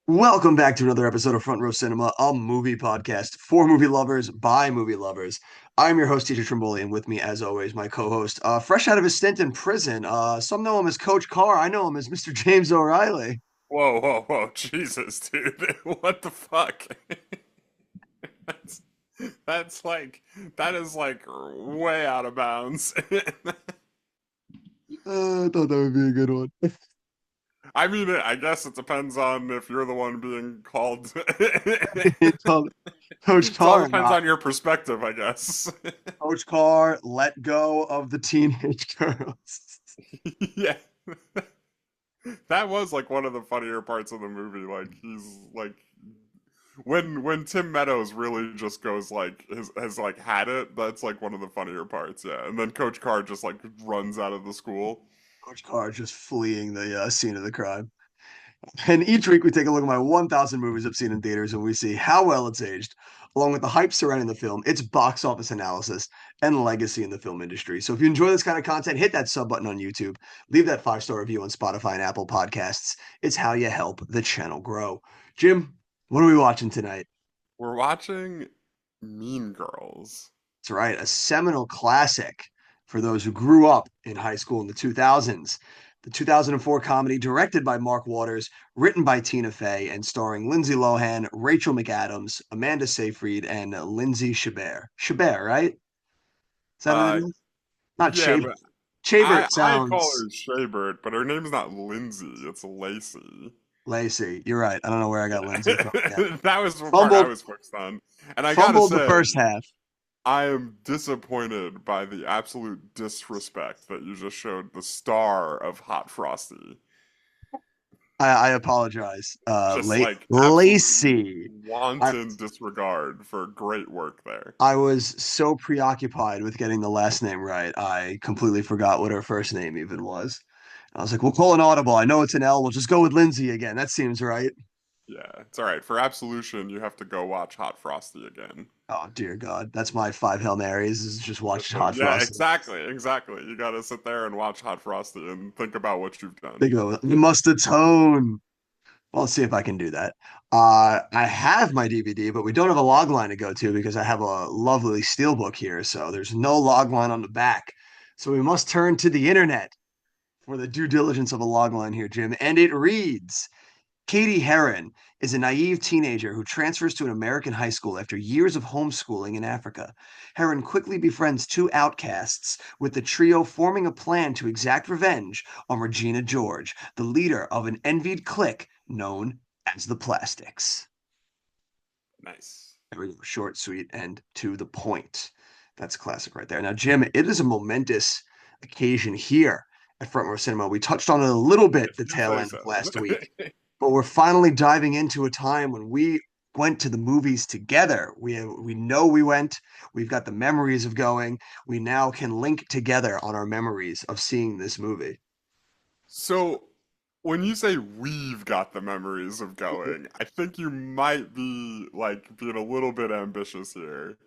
Welcome back to another episode of Front Row Cinema, a movie podcast for movie lovers by movie lovers. I'm your host, teacher Trimboli, and with me, as always, my co-host, fresh out of his stint in prison. Some know him as Coach Carr. I know him as Mr. James O'Reilly. Whoa, whoa, whoa, Jesus, dude. What the fuck? That's, that is like way out of bounds. I thought that would be a good one. I mean, I guess it depends on if you're the one being called. It's called Coach It all Carr. depends on your perspective, I guess. Coach Carr let go of the teenage girls. Yeah. That was like one of the funnier parts of the movie. Like he's like when Tim Meadows really just goes like has like had it, that's like one of the funnier parts, yeah. And then Coach Carr just like runs out of the school. Coach Carr just fleeing the scene of the crime. And each week we take a look at my 1,000 movies I've seen in theaters and we see how well it's aged, along with the hype surrounding the film, its box office analysis, and legacy in the film industry. So if you enjoy this kind of content, hit that sub button on YouTube, leave that 5-star review on Spotify and Apple Podcasts. It's how you help the channel grow. Jim, what are we watching tonight? We're watching Mean Girls. That's right, a seminal classic for those who grew up in high school in the 2000s. The 2004 comedy directed by Mark Waters, written by Tina Fey, and starring Lindsay Lohan, Rachel McAdams, Amanda Seyfried, and Lindsay Chabert. Chabert, right? Is that what it Uh is? Not yeah, Chabert. but Chabert I call sounds her Shaybird, but her name's not Lindsay, it's Lacey. Lacey. You're right. I don't know where I got Lindsay from. Yeah. That was the part I Fumbled, was focused on. And I gotta fumbled the say, first half. I am disappointed by the absolute disrespect that you just showed the star of Hot Frosty. I apologize. Just like absolute Lacey. I, wanton disregard for great work there. I was so preoccupied with getting the last name right, I completely forgot what her first name even was. I was like, we'll call an audible. I know it's an L. We'll just go with Lindsay again. That seems right. Yeah, it's all right. For Absolution, you have to go watch Hot Frosty again. Oh, dear God. That's my five Hail Marys is just watch Hot Yeah, Frosty. exactly, exactly. You gotta sit there and watch Hot Frosty and think about what you've done. They go, you must atone. Well, let's see if I can do that. I have my DVD, but we don't have a log line to go to because I have a lovely steelbook here. So there's no log line on the back. So we must turn to the internet for the due diligence of a log line here, Jim. And it reads Cady Heron is a naive teenager who transfers to an American high school after years of homeschooling in Africa. Heron quickly befriends two outcasts, with the trio forming a plan to exact revenge on Regina George, the leader of an envied clique known as the Plastics. Nice. There we go. Short, sweet, and to the point. That's classic right there. Now, Jim, it is a momentous occasion here at Front Row Cinema. We touched on it a little bit If the you tail say end of so. last week, but we're finally diving into a time when we went to the movies together. We know we went. We've got the memories of going. We now can link together on our memories of seeing this movie. So, when you say we've got the memories of going, I think you might be like being a little bit ambitious here.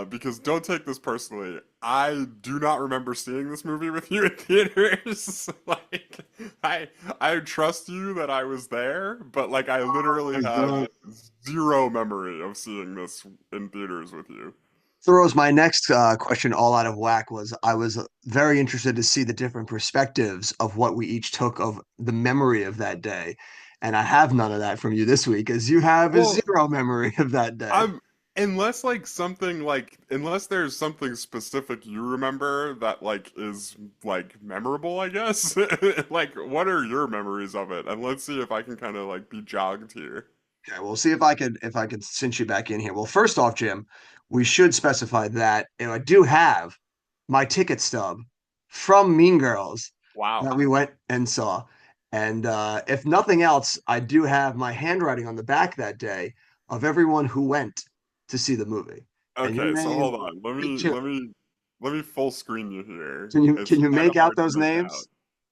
Because don't take this personally. I do not remember seeing this movie with you in theaters. Like, I trust you that I was there, but like I Oh literally my have God. zero memory of seeing this in theaters with you. Throws my next question all out of whack was I was very interested to see the different perspectives of what we each took of the memory of that day. And I have none of that from you this week, as you have a Well, zero memory of that day. I'm unless like something like unless there's something specific you remember that like is like memorable, I guess. Like what are your memories of it? And let's see if I can kind of like be jogged here. Okay, we'll see if I could cinch you back in here. Well, first off, Jim, we should specify that I do have my ticket stub from Mean Girls Wow. that we went and saw. And if nothing else, I do have my handwriting on the back that day of everyone who went to see the movie. And your Okay, so hold name, on. can Let me full screen you here. you It's can you kind make of out hard to those make out. names?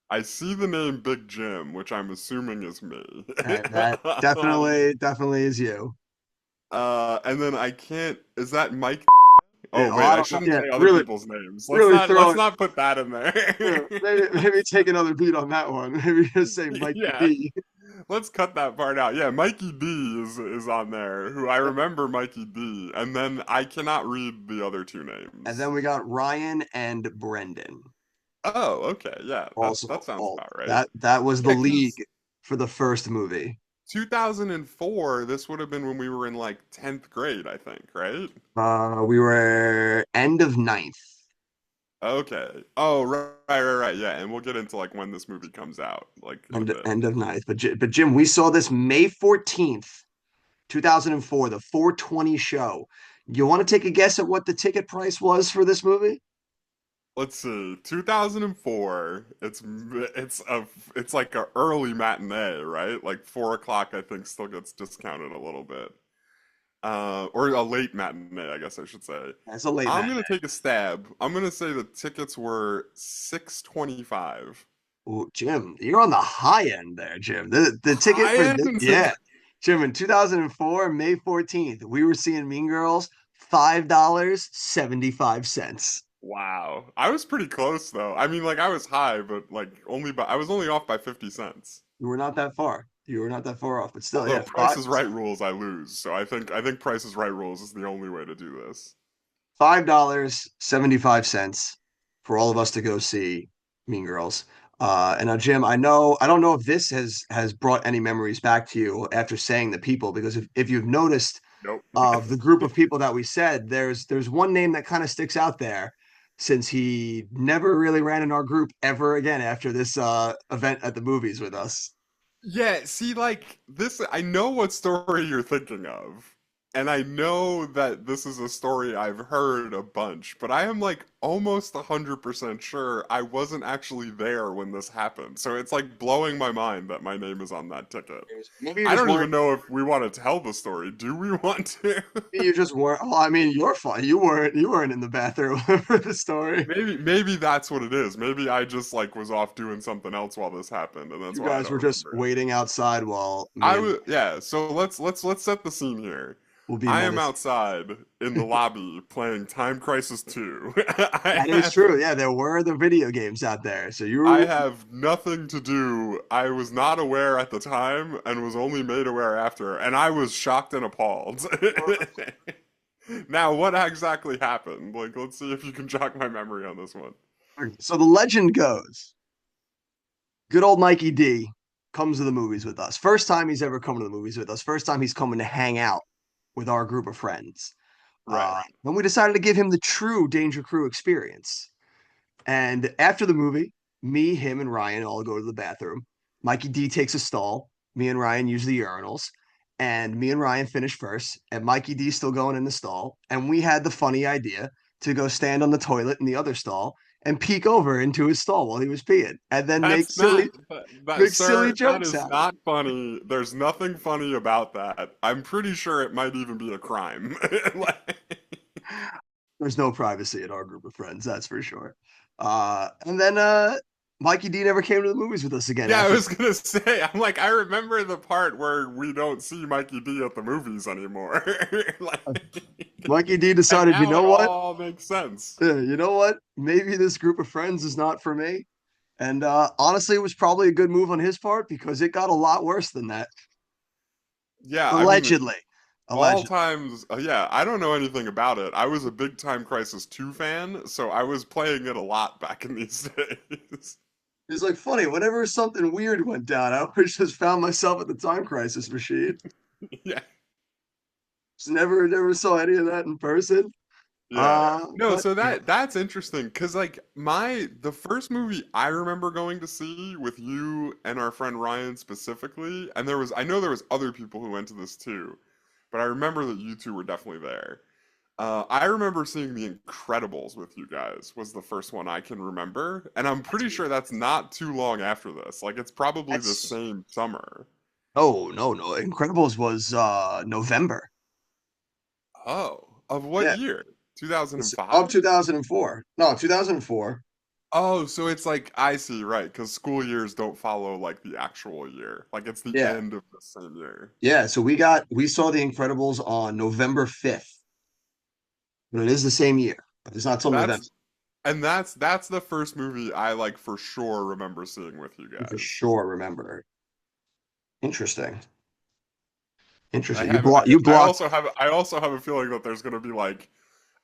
I see the name Big Jim, which I'm assuming is me. That definitely is you. And then I can't. Is that Mike? Yeah, Oh oh, wait, I I don't know. shouldn't Yeah, say other really, people's names. really Let's throwing. not put that in Yeah, there. maybe take another beat on that one. Maybe just say Mike Yeah. B. let's cut that part out. Yeah, Mikey D is on there, who I remember Mikey D, and then I cannot read the other two And names. then we got Ryan and Brendan. Oh, okay, yeah, that Also, sounds all about right. that was the Yeah, because league for the first movie. 2004, this would have been when we were in like 10th grade, I think, right? We were end of ninth. Okay. Oh, right. Yeah, and we'll get into like when this movie comes out, like in a bit. End of ninth. But Jim, we saw this May 14th, 2004, the 420 show. You want to take a guess at what the ticket price was for this movie? Let's see, 2004. It's like a early matinee, right? Like 4 o'clock, I think, still gets discounted a little bit. Or a late matinee, I guess I should say. That's a late I'm matinee. gonna take a stab. I'm gonna say the tickets were 625. Ooh, Jim, you're on the high end there, Jim. The ticket High for this, end. yeah, Jim, in 2004, May 14th, we were seeing Mean Girls, $5.75. Wow. I was pretty close though. I mean, like I was high, but like only by I was only off by 50 cents. You were not that far. You were not that far off, but still, Although yeah, Price is Right rules, I lose. So I think Price is Right rules is the only way to do this. $5.75 for all of us to go see Mean Girls. And now, Jim, I don't know if this has brought any memories back to you after saying the people, because if you've noticed Nope. of the group of people that we said, there's one name that kind of sticks out there since he never really ran in our group ever again after this event at the movies with us. Yeah, see, like this, I know what story you're thinking of, and I know that this is a story I've heard a bunch, but I am like almost 100% sure I wasn't actually there when this happened. So it's like blowing my mind that my name is on that ticket. Maybe you I just don't weren't. even know if we want to tell the story. Do we want to? You just weren't. Oh, I mean, you're fine. You weren't in the bathroom for the story. Maybe that's what it is. Maybe I just like was off doing something else while this happened, and that's You why I guys don't were just remember it. waiting outside while me I and was yeah, so let's set the scene here. will be I am menacing. outside in the lobby playing Time Crisis 2. That is true. Yeah, there were the video games out there. So you I were have nothing to do. I was not aware at the time and was only made aware after, and I was shocked and appalled. Now, what exactly happened? Like, let's see if you can jog my memory on this one. so the legend goes, good old Mikey D comes to the movies with us. First time he's ever come to the movies with us. First time he's coming to hang out with our group of friends. Right. Then we decided to give him the true Danger Crew experience. And after the movie, me, him, and Ryan all go to the bathroom. Mikey D takes a stall. Me and Ryan use the urinals. And me and Ryan finish first. And Mikey D still going in the stall. And we had the funny idea to go stand on the toilet in the other stall and peek over into his stall while he was peeing. And then That's not, make silly sir, that jokes is out of it. not funny. There's nothing funny about that. I'm pretty sure it might even be a crime. Like, There's no privacy in our group of friends, that's for sure. And then Mikey D never came to the movies with us again yeah, I after. was gonna say, I'm like, I remember the part where we don't see Mikey D at the movies anymore. Like, Mikey D and decided, you now know it what? all makes sense. You know what? Maybe this group of friends is not for me. And honestly, it was probably a good move on his part because it got a lot worse than that. Yeah, I mean, Allegedly. all Allegedly. times, yeah, I don't know anything about it. I was a big Time Crisis 2 fan, so I was playing it a lot back in these days. It's like funny, whenever something weird went down, I always just found myself at the time crisis machine. Yeah. Just never saw any of that in person. Yeah. No, But so yeah, that's interesting because like the first movie I remember going to see with you and our friend Ryan specifically, and I know there was other people who went to this too, but I remember that you two were definitely there. I remember seeing The Incredibles with you guys was the first one I can remember, and I'm that's pretty sure that's not too long after this. Like it's probably the that's same summer. oh no. Incredibles was November. Oh, of what Yeah. year? It's of 2005? 2004. No, 2004. Oh, so it's like I see, right? Because school years don't follow like the actual year. Like it's the Yeah. end of the same year. Yeah. So we saw The Incredibles on November 5th, but it is the same year. But it's not till November. That's that's the first movie I like for sure remember seeing with you I for guys. sure remember. Interesting. I Interesting. have You I blocked. also have I also have a feeling that there's gonna be like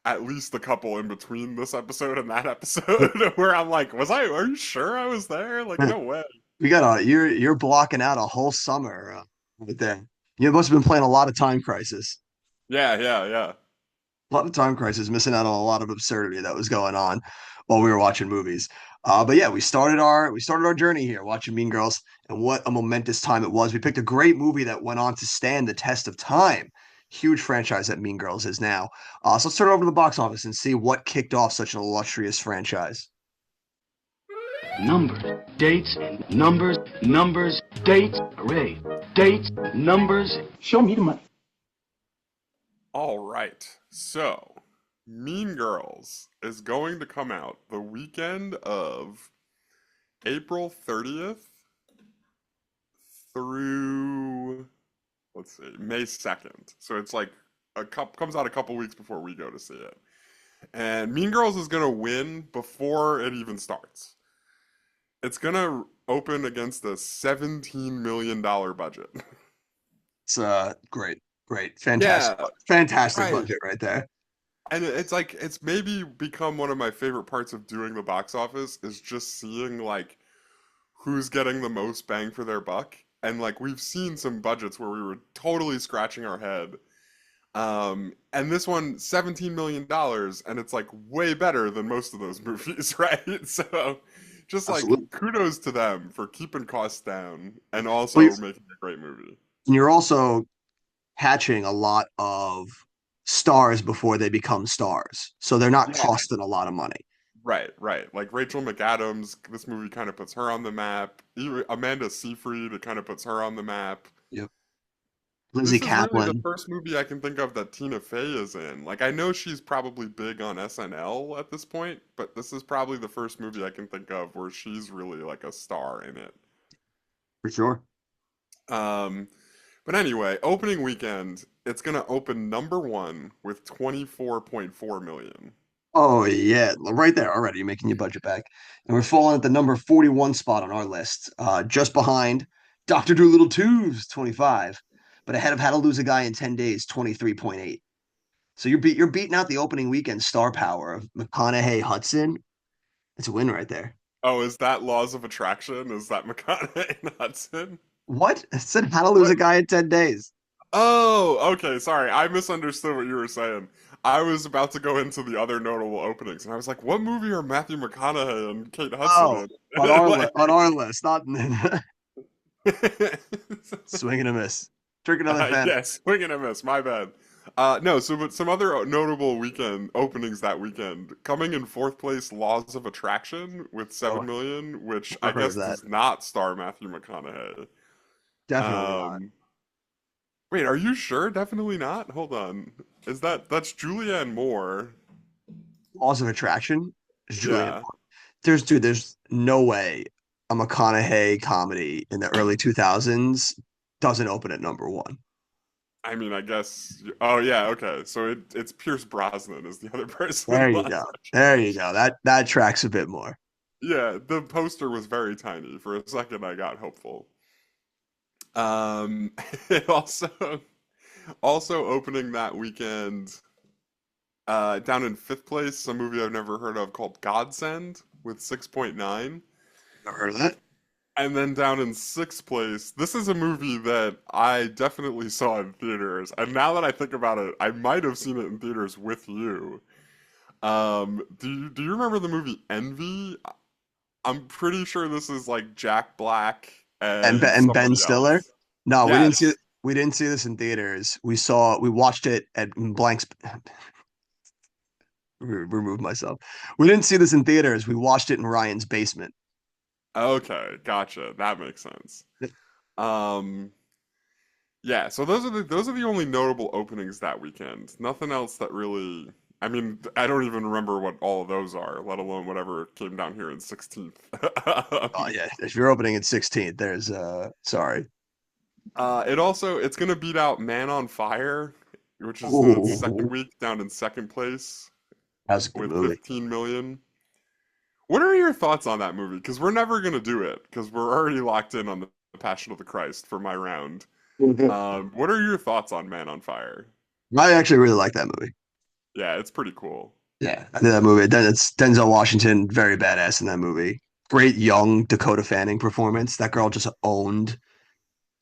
at least a couple in between this episode and that episode where I'm like, are you sure I was there? Like, no way. We got you're blocking out a whole summer right there. You must have been playing a lot of Time Crisis. Yeah, yeah, yeah. A lot of Time Crisis, missing out on a lot of absurdity that was going on while we were watching movies. But yeah, we started our journey here watching Mean Girls, and what a momentous time it was. We picked a great movie that went on to stand the test of time. Huge franchise that Mean Girls is now. So let's turn it over to the box office and see what kicked off such an illustrious franchise. Numbers, dates, numbers, numbers, dates, array, dates, numbers. Show me the money. All right. So, Mean Girls is going to come out the weekend of April 30th through, let's see, May 2nd. So it's like comes out a couple weeks before we go to see it. And Mean Girls is going to win before it even starts. It's going to open against a $17 million budget. It's great, fantastic, Yeah, fantastic right. budget right there. And it's like it's maybe become one of my favorite parts of doing the box office is just seeing like who's getting the most bang for their buck. And like we've seen some budgets where we were totally scratching our head. And this one, $17 million, and it's like way better than most of those movies, right? So just like Absolutely. kudos to them for keeping costs down and Well, also making a great movie. you're also catching a lot of stars before they become stars. So they're not Yeah. costing a lot of money. Right, right. Like Rachel McAdams, this movie kind of puts her on the map. Even Amanda Seyfried, it kind of puts her on the map. Yep. Lizzie This is really the Kaplan. first movie I can think of that Tina Fey is in. Like, I know she's probably big on SNL at this point, but this is probably the first movie I can think of where she's really like a star in it. For sure. Um, but anyway, opening weekend, it's gonna open number one with 24.4 million. Oh yeah, right there already. You're making your budget back, and we're falling at the number 41 spot on our list, just behind Doctor Dolittle 2's 25, but ahead of How to Lose a Guy in 10 Days 23.8. So you're beating out the opening weekend star power of McConaughey Hudson. It's a win right there. Oh, is that Laws of Attraction? Is that McConaughey and Hudson? What? It said How to Lose a What? Guy in 10 Days. Oh, okay. Sorry, I misunderstood what you were saying. I was about to go into the other notable openings, and I was like, "What movie are Matthew McConaughey and Kate Hudson Oh, in?" Like, on our list, not swing and a miss. Drink another fan. yes, swing and a miss. My bad. No, so but some other notable weekend openings that weekend. Coming in fourth place, Laws of Attraction with Oh, 7 million, which I never heard of guess that. does not star Matthew McConaughey. Definitely not. Um, Wait, are you sure? Definitely not? Hold on. That's Julianne Moore? Laws of Attraction is Julian. Yeah. There's no way a McConaughey comedy in the early 2000s doesn't open at number one. I mean, I guess. Oh yeah, okay. So it's Pierce Brosnan is the other person There in you Lost. go. There you go. That tracks a bit more. Yeah, the poster was very tiny. For a second, I got hopeful. It also opening that weekend, down in fifth place, a movie I've never heard of called Godsend with 6.9. Never heard of that. And then down in sixth place, this is a movie that I definitely saw in theaters. And now that I think about it, I might have seen it in theaters with you. Do you remember the movie Envy? I'm pretty sure this is like Jack Black and And Ben somebody Stiller. else. No, Yes. we didn't see this in theaters. We watched it at blanks. Remove myself. We didn't see this in theaters. We watched it in Ryan's basement. Okay, gotcha. That makes sense. Um, yeah, so those are the only notable openings that weekend. Nothing else that really. I mean, I don't even remember what all of those are, let alone whatever came down here in 16th. Oh yeah, if you're opening at 16th, there's sorry. It's gonna beat out Man on Fire, which is the second Oh, week down in second place that's a good with movie. 15 million. What are your thoughts on that movie? Because we're never gonna do it because we're already locked in on The Passion of the Christ for my round. I What are your thoughts on Man on Fire? actually really like that movie. Yeah, it's pretty cool. Yeah, I did that movie. Then it's Denzel Washington, very badass in that movie. Great young Dakota Fanning performance. That girl just owned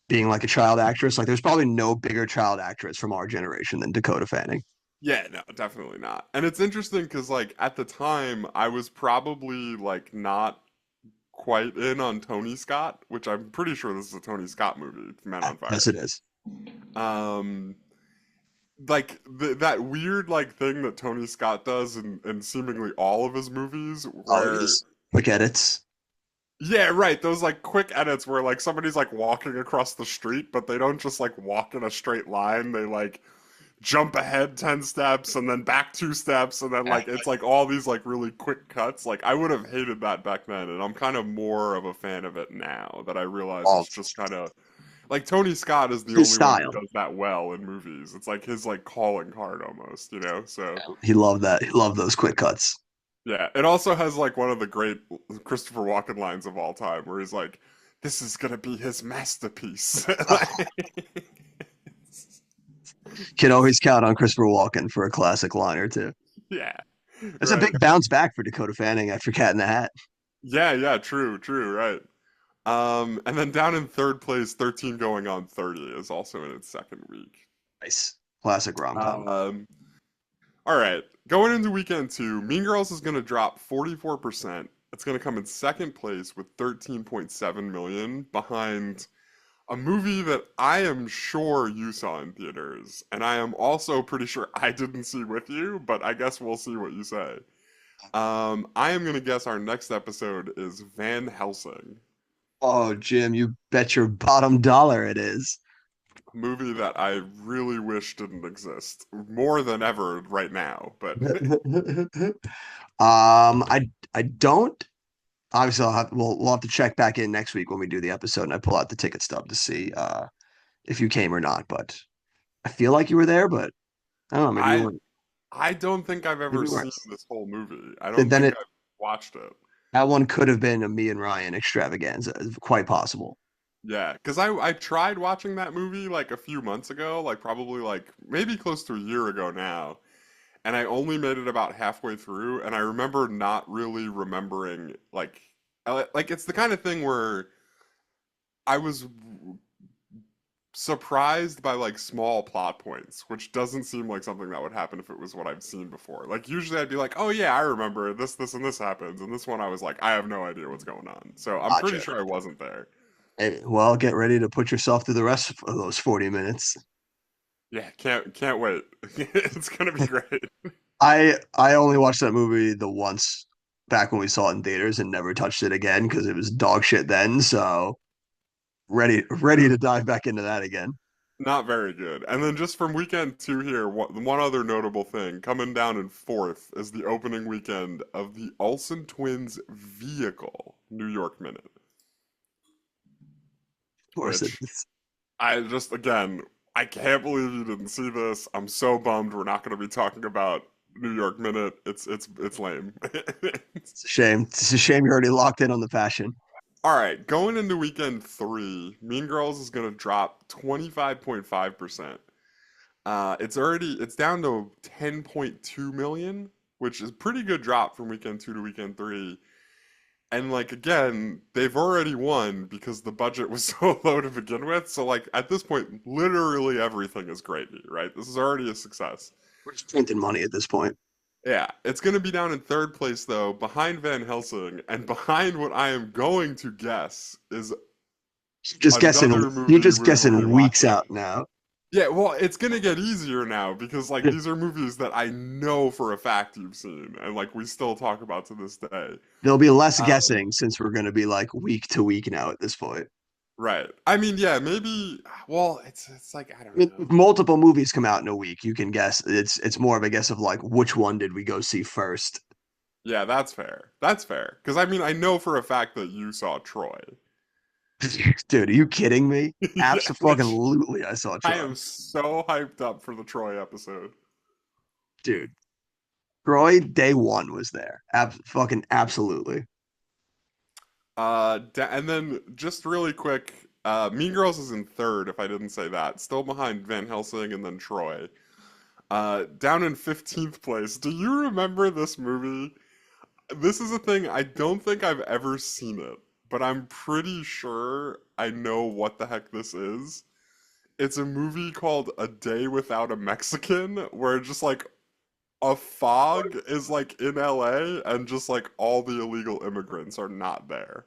being like a child actress. Like, there's probably no bigger child actress from our generation than Dakota Fanning. Yeah, no, definitely not. And it's interesting because, like, at the time, I was probably, like, not quite in on Tony Scott, which I'm pretty sure this is a Tony Scott movie, Men on Yes, Fire. it is. Um, like, that weird, like, thing that Tony Scott does in seemingly all of his movies, Oh, where, yes. Quick edits. yeah, right, those, like, quick edits where, like, somebody's, like, walking across the street, but they don't just, like, walk in a straight line. They, like, jump ahead 10 steps and then back 2 steps and then Yeah. like it's like all these like really quick cuts. Like I would have hated that back then, and I'm kind of more of a fan of it now that I realize Oh, it's just kind of like Tony Scott is the his only one who style. does that well in movies. It's like his like calling card almost, you know? So He loved that. He loved those quick cuts. yeah, it also has like one of the great Christopher Walken lines of all time where he's like, this is gonna be his masterpiece. Oh, Like, can always count on Christopher Walken for a classic line or two. yeah, It's a right. big bounce back for Dakota Fanning after Cat in the Hat. Yeah, yeah, true, right. And then down in third place, 13 going on 30 is also in its second week. Nice. Classic rom com. Um, all right, going into weekend two, Mean Girls is going to drop 44%. It's going to come in second place with 13.7 million behind a movie that I am sure you saw in theaters, and I am also pretty sure I didn't see with you, but I guess we'll see what you say. I am going to guess our next episode is Van Helsing. Oh, Jim, you bet your bottom dollar it is. A movie that I really wish didn't exist more than ever right now. But I don't. Obviously, we'll have to check back in next week when we do the episode, and I pull out the ticket stub to see if you came or not. But I feel like you were there, but I don't know. Maybe you I weren't. I don't think I've ever Maybe you seen weren't. this whole movie. I don't Then think it I've watched it. that one could have been a me and Ryan extravaganza. It's quite possible. Yeah, because I tried watching that movie like a few months ago, like probably like maybe close to a year ago now, and I only made it about halfway through, and I remember not really remembering like like it's the kind of thing where I was surprised by like small plot points, which doesn't seem like something that would happen if it was what I've seen before. Like usually I'd be like, "Oh yeah, I remember this, and this happens." And this one I was like, "I have no idea what's going on." So I'm pretty Gotcha. sure I wasn't there. Hey, well, get ready to put yourself through the rest of those 40 minutes. Yeah, can't wait. It's gonna be great. I only watched that movie the once back when we saw it in theaters and never touched it again because it was dog shit then. So ready to dive back into that again. Not very good. And then just from weekend two here, one other notable thing coming down in fourth is the opening weekend of the Olsen Twins vehicle New York Minute, Of course, which it's I just again, I can't believe you didn't see this. I'm so bummed we're not going to be talking about New York Minute. It's lame. it's a shame. It's a shame you're already locked in on the passion. All right, going into weekend three, Mean Girls is going to drop 25.5%. It's down to 10.2 million, which is a pretty good drop from weekend two to weekend three. And like again, they've already won because the budget was so low to begin with. So like at this point, literally everything is gravy, right? This is already a success. We're just printing money at this point. Yeah, it's going to be down in third place though, behind Van Helsing, and behind what I am going to guess is Just guessing. another You're movie just we will be guessing weeks watching. out now. Yeah, well, it's gonna get easier now because like these are movies that I know for a fact you've seen, and like we still talk about to this day. There'll be less Um, guessing since we're going to be like week to week now at this point. right. I mean, yeah, maybe. Well, it's like I don't If know. multiple movies come out in a week, you can guess. It's more of a guess of like which one did we go see first. Yeah, that's fair. That's fair. Because I mean, I know for a fact that you saw Troy. Dude, are you kidding me? Yeah, which Absolutely, I saw I Troy. am so hyped up for the Troy episode. Dude, Troy day one was there. Fucking absolutely. And then just really quick, Mean Girls is in third, if I didn't say that. Still behind Van Helsing and then Troy. Down in 15th place. Do you remember this movie? This is a thing, I don't think I've ever seen it, but I'm pretty sure I know what the heck this is. It's a movie called A Day Without a Mexican, where just like a fog is like in LA and just like all the illegal immigrants are not there.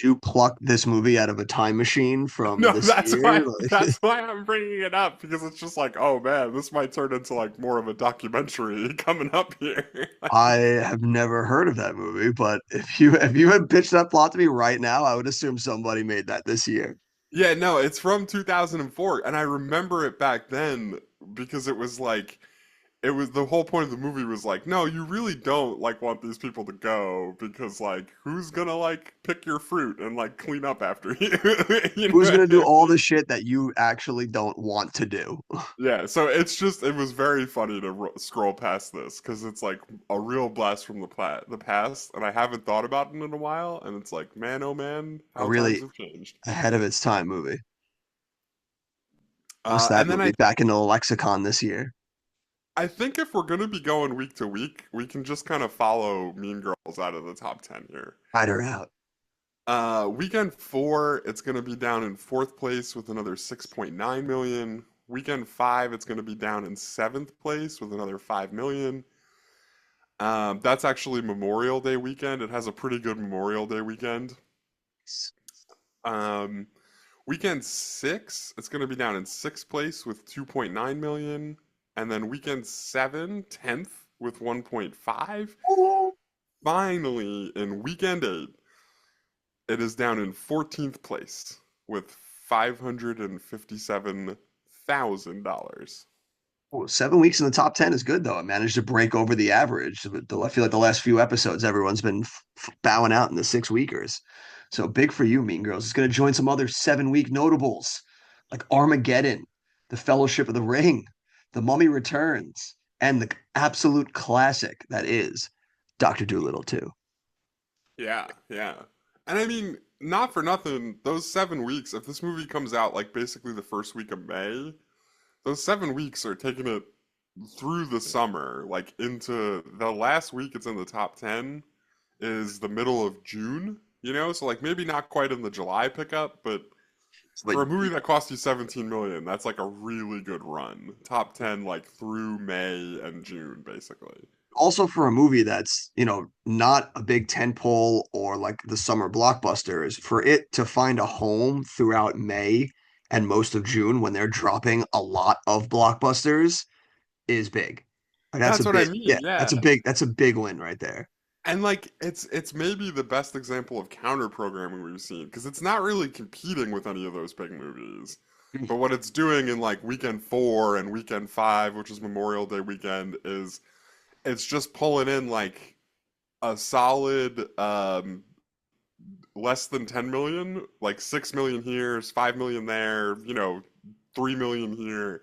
You pluck this movie out of a time machine from No, this year. that's why I'm bringing it up because it's just like, oh man, this might turn into like more of a documentary coming up here. I have never heard of that movie, but if you had pitched that plot to me right now, I would assume somebody made that this year. Yeah, no, it's from 2004, and I remember it back then because it was like it was the whole point of the movie was like, no, you really don't like want these people to go because like who's gonna like pick your fruit and like clean up after you? You know Who's what gonna I do mean? all the shit that you actually don't want to do? Yeah, so it's just it was very funny to scroll past this because it's like a real blast from the past, and I haven't thought about it in a while, and it's like, man, oh man, A how times really have changed. ahead of its time movie. Must that And then movie back into the lexicon this year? I think if we're gonna be going week to week, we can just kind of follow Mean Girls out of the top 10 here. Ride her out. Weekend four, it's gonna be down in fourth place with another 6.9 million. Weekend five, it's gonna be down in seventh place with another 5 million. That's actually Memorial Day weekend. It has a pretty good Memorial Day weekend. Um, Weekend six, it's gonna be down in sixth place with 2.9 million. And then weekend seven, 10th with 1.5. Finally, in weekend eight, it is down in 14th place with $557,000. Well, 7 weeks in the top 10 is good, though. It managed to break over the average. I feel like the last few episodes, everyone's been bowing out in the 6 weekers. So big for you, Mean Girls. It's going to join some other 7 week notables like Armageddon, The Fellowship of the Ring, The Mummy Returns, and the absolute classic that is Dr. Dolittle 2. Yeah, yeah. And I mean, not for nothing, those 7 weeks, if this movie comes out like basically the first week of May, those 7 weeks are taking it through the summer, like into the last week it's in the top 10 is the middle of June, you know? So like maybe not quite in the July pickup, but But for a movie that cost you 17 million, that's like a really good run. Top 10 like through May and June basically. also for a movie that's, not a big tentpole or like the summer blockbusters, for it to find a home throughout May and most of June when they're dropping a lot of blockbusters is big. Like that's a That's what I big, yeah, mean. that's a Yeah. big, that's a big win right there. And like it's maybe the best example of counter programming we've seen because it's not really competing with any of those big movies. But what it's doing in like weekend four and weekend five, which is Memorial Day weekend, is it's just pulling in like a solid less than 10 million, like 6 million here, 5 million there, 3 million here.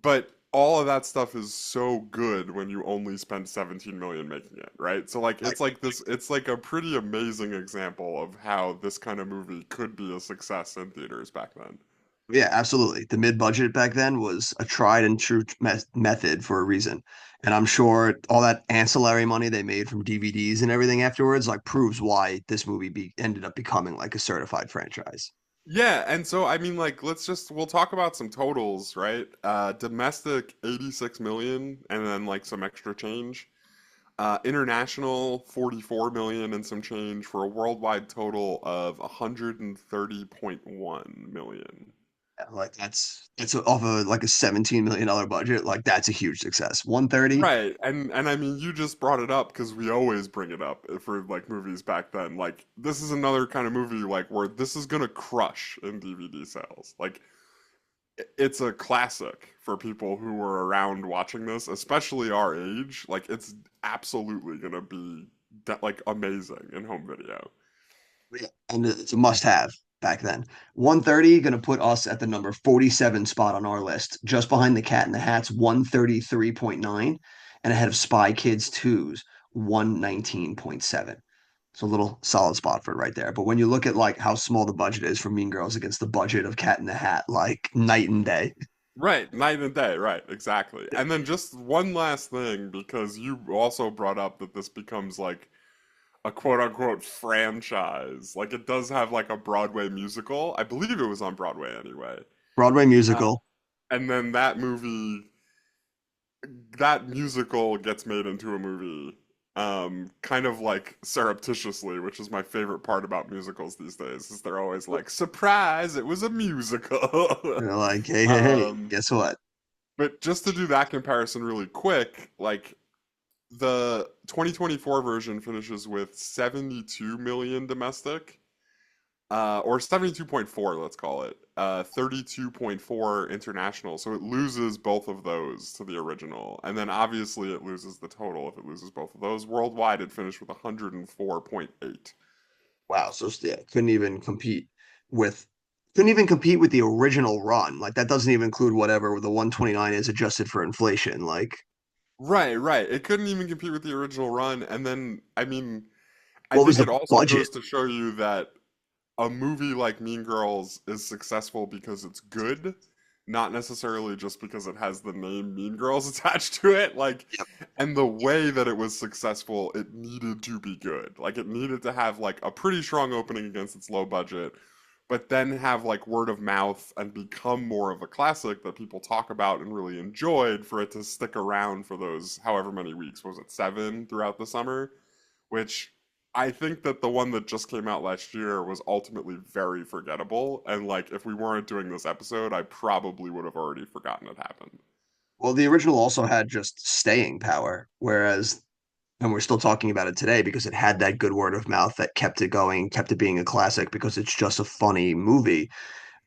But all of that stuff is so good when you only spend 17 million making it, right? So like Like, it's like a pretty amazing example of how this kind of movie could be a success in theaters back then. yeah, absolutely. The mid-budget back then was a tried and true method for a reason. And I'm sure all that ancillary money they made from DVDs and everything afterwards, like proves why this movie ended up becoming like a certified franchise. Yeah, and so I mean like we'll talk about some totals, right? Domestic 86 million and then like some extra change. International 44 million and some change for a worldwide total of 130.1 million. Yeah, like that's off of like a $17 million budget. Like that's a huge success. 130. Right, and I mean you just brought it up because we always bring it up for like movies back then. Like this is another kind of movie like where this is gonna crush in DVD sales. Like it's a classic for people who were around watching this, especially our age. Like it's absolutely gonna be like amazing in home video. Yeah, and it's a must-have back then. 130 going to put us at the number 47 spot on our list, just behind the Cat in the Hat's 133.9, and ahead of Spy Kids 2's 119.7. It's a little solid spot for it right there. But when you look at like how small the budget is for Mean Girls against the budget of Cat in the Hat, like night and day. Right, night and day, right, exactly. And then just one last thing, because you also brought up that this becomes like a quote unquote franchise. Like it does have like a Broadway musical. I believe it was on Broadway anyway. Broadway Uh, musical. and then that movie, that musical gets made into a movie, kind of like surreptitiously, which is my favorite part about musicals these days, is they're always like, surprise, it was a musical. They're like, hey, hey, hey, um, guess what? but just to do that comparison really quick, like the 2024 version finishes with 72 million domestic, or 72.4, let's call it, 32.4 international. So it loses both of those to the original. And then obviously it loses the total if it loses both of those. Worldwide, it finished with 104.8. Wow. So yeah, with couldn't even compete with the original run. Like that doesn't even include whatever the 129 is adjusted for inflation. Like Right, right. It couldn't even compete with the original run. And then, I mean, I what was think the it also budget? goes to show you that a movie like Mean Girls is successful because it's good, not necessarily just because it has the name Mean Girls attached to it. Like, Yep. and the way that it was successful, it needed to be good. Like, it needed to have like a pretty strong opening against its low budget, but then have like word of mouth and become more of a classic that people talk about and really enjoyed for it to stick around for those however many weeks. What was it, 7 throughout the summer? Which I think that the one that just came out last year was ultimately very forgettable. And like, if we weren't doing this episode, I probably would have already forgotten it happened. Well, the original also had just staying power, whereas and we're still talking about it today because it had that good word of mouth that kept it going, kept it being a classic because it's just a funny movie.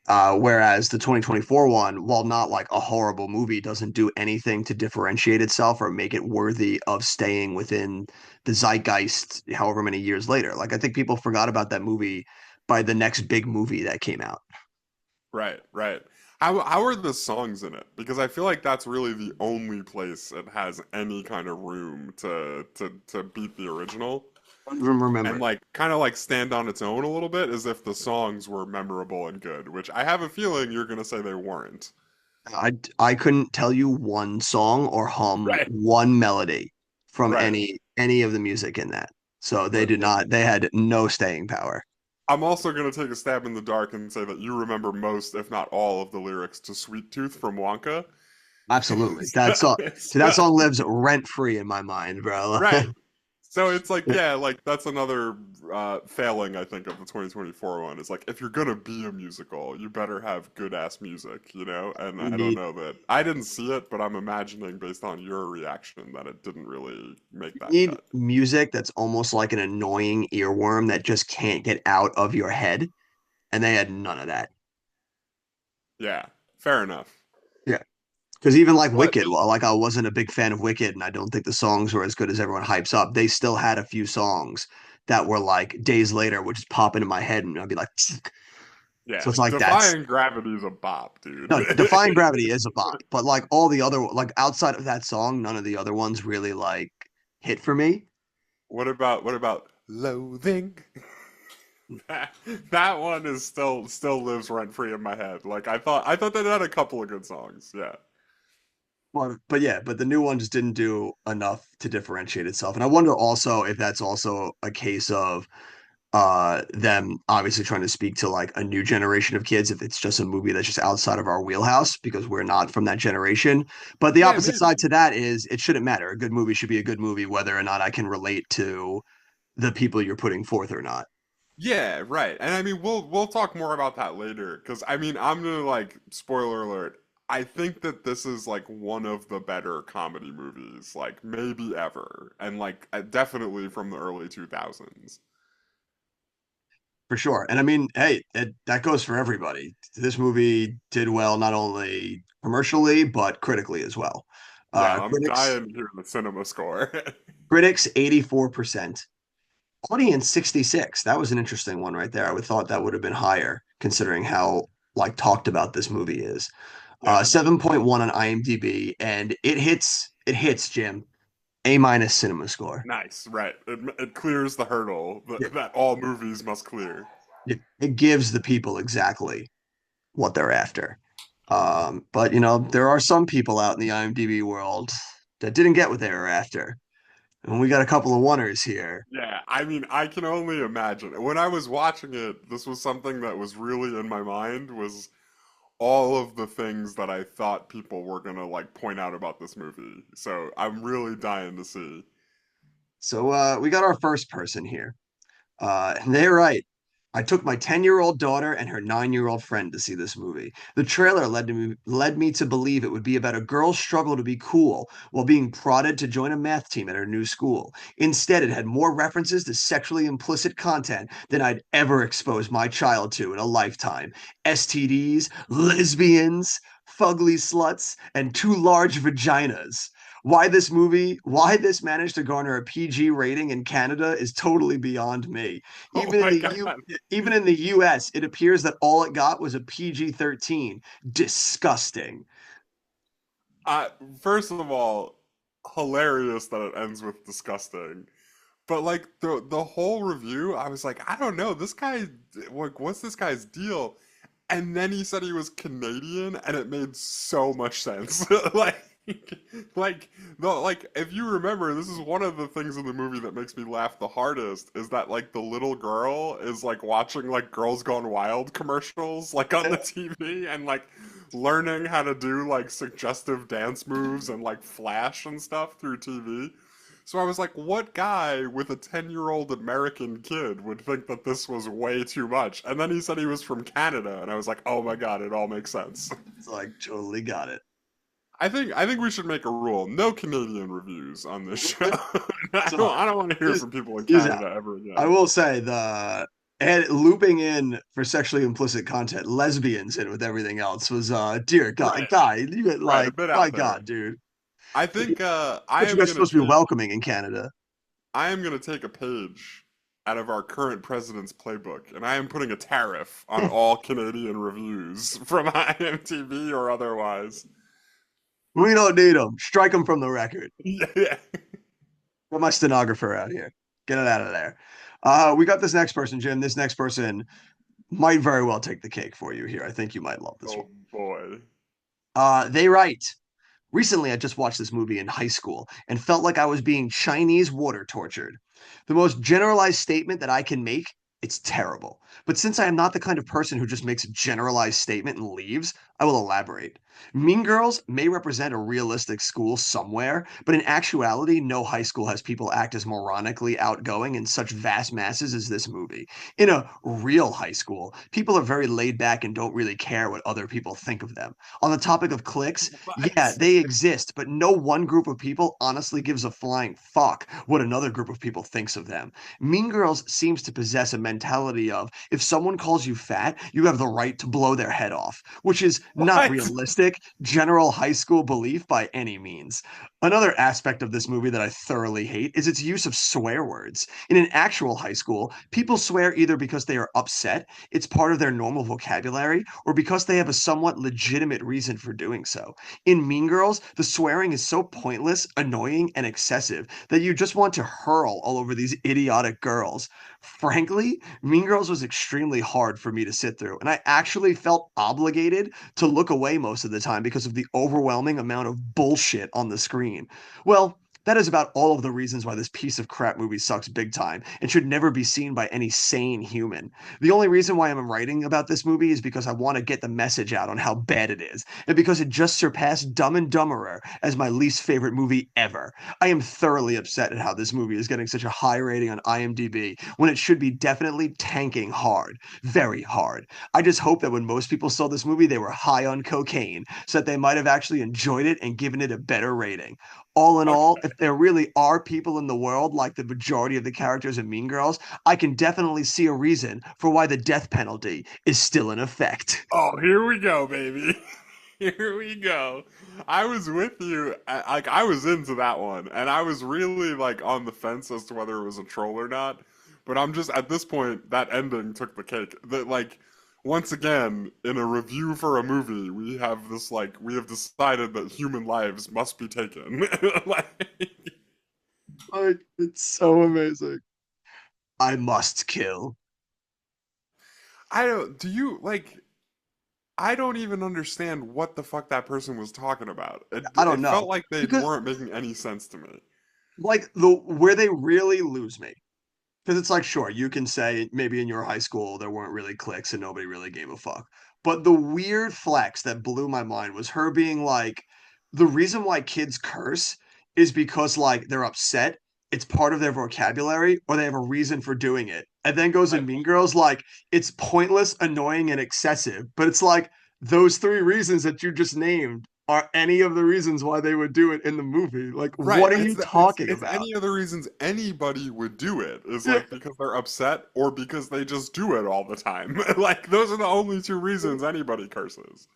Whereas the 2024 one, while not like a horrible movie, doesn't do anything to differentiate itself or make it worthy of staying within the zeitgeist however many years later. Like I think people forgot about that movie by the next big movie that came out. Right, right. How are the songs in it? Because I feel like that's really the only place it has any kind of room to beat the original I don't even and remember. like kind of like stand on its own a little bit as if the songs were memorable and good, which I have a feeling you're gonna say they weren't. I couldn't tell you one song or hum Right. one melody from Right. any of the music in that. So they But did not. They had no staying power. I'm also going to take a stab in the dark and say that you remember most, if not all, of the lyrics to Sweet Tooth from Wonka. Absolutely. That song. So, See, that so- song lives rent free in my mind, bro. right. So it's like, yeah, like that's another failing, I think, of the 2024 one. Is like, if you're going to be a musical, you better have good ass music, you know? And You I don't need know that. I didn't see it, but I'm imagining based on your reaction that it didn't really make you that need cut. music that's almost like an annoying earworm that just can't get out of your head, and they had none of that. Yeah, fair enough. Yeah. Because even like But Wicked, well, like I wasn't a big fan of Wicked, and I don't think the songs were as good as everyone hypes up. They still had a few songs that were like days later would just pop into my head, and I'd be like, so yeah, it's like that's Defying Gravity is a bop, dude. no Defying Gravity is a bop, but like all the other like outside of that song, none of the other ones really like hit for me. What about Loathing? That, that one is still lives rent free in my head. Like I thought that it had a couple of good songs. Yeah. But yeah, but the new one just didn't do enough to differentiate itself. And I wonder also if that's also a case of them obviously trying to speak to like a new generation of kids if it's just a movie that's just outside of our wheelhouse because we're not from that generation. But the Yeah, opposite side maybe. to that is it shouldn't matter. A good movie should be a good movie whether or not I can relate to the people you're putting forth or not. Yeah, right. And I mean we'll talk more about that later cuz I mean I'm going to like spoiler alert. I think that this is like one of the better comedy movies like maybe ever and like definitely from the early 2000s. For sure. And I mean, hey, that goes for everybody. This movie did well not only commercially but critically as well. Yeah, Uh, I'm critics dying to hear the cinema score. critics 84%, audience 66. That was an interesting one right there. I would thought that would have been higher considering how like talked about this movie is. Yeah. 7.1 on IMDb and it hits Jim. A minus cinema score. Nice, right. It clears the hurdle Yeah, that all movies must clear. it gives the people exactly what they're after. But there are some people out in the IMDb world that didn't get what they were after, and we got a couple of oneers here. Yeah, I mean, I can only imagine. When I was watching it, this was something that was really in my mind was all of the things that I thought people were gonna like point out about this movie. So I'm really dying to see. So we got our first person here. They're right. I took my 10-year-old daughter and her 9-year-old friend to see this movie. The trailer led me to believe it would be about a girl's struggle to be cool while being prodded to join a math team at her new school. Instead, it had more references to sexually implicit content than I'd ever expose my child to in a lifetime. STDs, lesbians, fugly sluts, and too large vaginas. Why this managed to garner a PG rating in Canada is totally beyond me. Oh Even in my the U God. even in the US, it appears that all it got was a PG-13. Disgusting. Uh, First of all, hilarious that it ends with disgusting. But like the whole review, I was like, I don't know, this guy, like, what's this guy's deal? And then he said he was Canadian, and it made so much sense. like, like if you remember, this is one of the things in the movie that makes me laugh the hardest is that like the little girl is like watching like Girls Gone Wild commercials like on the TV and like learning how to do like suggestive dance moves and like flash and stuff through TV. So I was like, what guy with a 10-year-old American kid would think that this was way too much? And then he said he was from Canada, and I was like, oh my God, it all makes sense. It's like totally got it. I think we should make a rule. No Canadian reviews on this show. So I don't want to hear is from people in is Canada ever I again. will say the and looping in for sexually implicit content, lesbians in with everything else was dear God, Right, guy, you right, a like bit my out there. God, dude. I think But you guys supposed to be welcoming in Canada. I am gonna take a page out of our current president's playbook, and I am putting a tariff on all Canadian reviews from IMDb or otherwise. We don't need them. Strike them from the record. Yeah. Got my stenographer out here. Get it out of there. We got this next person, Jim. This next person might very well take the cake for you here. I think you might love this one. Oh boy. They write. Recently, I just watched this movie in high school and felt like I was being Chinese water tortured. The most generalized statement that I can make, it's terrible. But since I am not the kind of person who just makes a generalized statement and leaves, I will elaborate. Mean Girls may represent a realistic school somewhere, but in actuality, no high school has people act as moronically outgoing in such vast masses as this movie. In a real high school, people are very laid back and don't really care what other people think of them. On the topic of cliques, yeah, What? they exist, but no one group of people honestly gives a flying fuck what another group of people thinks of them. Mean Girls seems to possess a mentality of if someone calls you fat, you have the right to blow their head off, which is not What? realistic, general high school belief by any means. Another aspect of this movie that I thoroughly hate is its use of swear words. In an actual high school, people swear either because they are upset, it's part of their normal vocabulary, or because they have a somewhat legitimate reason for doing so. In Mean Girls, the swearing is so pointless, annoying, and excessive that you just want to hurl all over these idiotic girls. Frankly, Mean Girls was extremely hard for me to sit through, and I actually felt obligated to look away most of the time because of the overwhelming amount of bullshit on the screen. Well, that is about all of the reasons why this piece of crap movie sucks big time and should never be seen by any sane human. The only reason why I'm writing about this movie is because I want to get the message out on how bad it is, and because it just surpassed Dumb and Dumberer as my least favorite movie ever. I am thoroughly upset at how this movie is getting such a high rating on IMDb when it should be definitely tanking hard, very hard. I just hope that when most people saw this movie, they were high on cocaine, so that they might have actually enjoyed it and given it a better rating. All in all, Okay. if there really are people in the world like the majority of the characters in Mean Girls, I can definitely see a reason for why the death penalty is still in effect. Oh, here we go, baby. Here we go. I was with you. Like I was into that one, and I was really like on the fence as to whether it was a troll or not. But I'm just at this point, that ending took the cake. That like once again in a review for a movie, we have decided that human lives must be taken. like, Like, it's so amazing. I must kill. I don't, do you, like, I don't even understand what the fuck that person was talking about. I don't It know felt like they because weren't making any sense to me. like the where they really lose me. Because it's like, sure, you can say maybe in your high school there weren't really cliques and nobody really gave a fuck. But the weird flex that blew my mind was her being like, the reason why kids curse is because like they're upset, it's part of their vocabulary, or they have a reason for doing it. And then goes in Right. Mean Girls like it's pointless, annoying, and excessive. But it's like those three reasons that you just named are any of the reasons why they would do it in the movie. Like, Right. what are you talking It's about? any of the reasons anybody would do it is Yeah. like because they're upset or because they just do it all the time. Like those are the only two reasons anybody curses.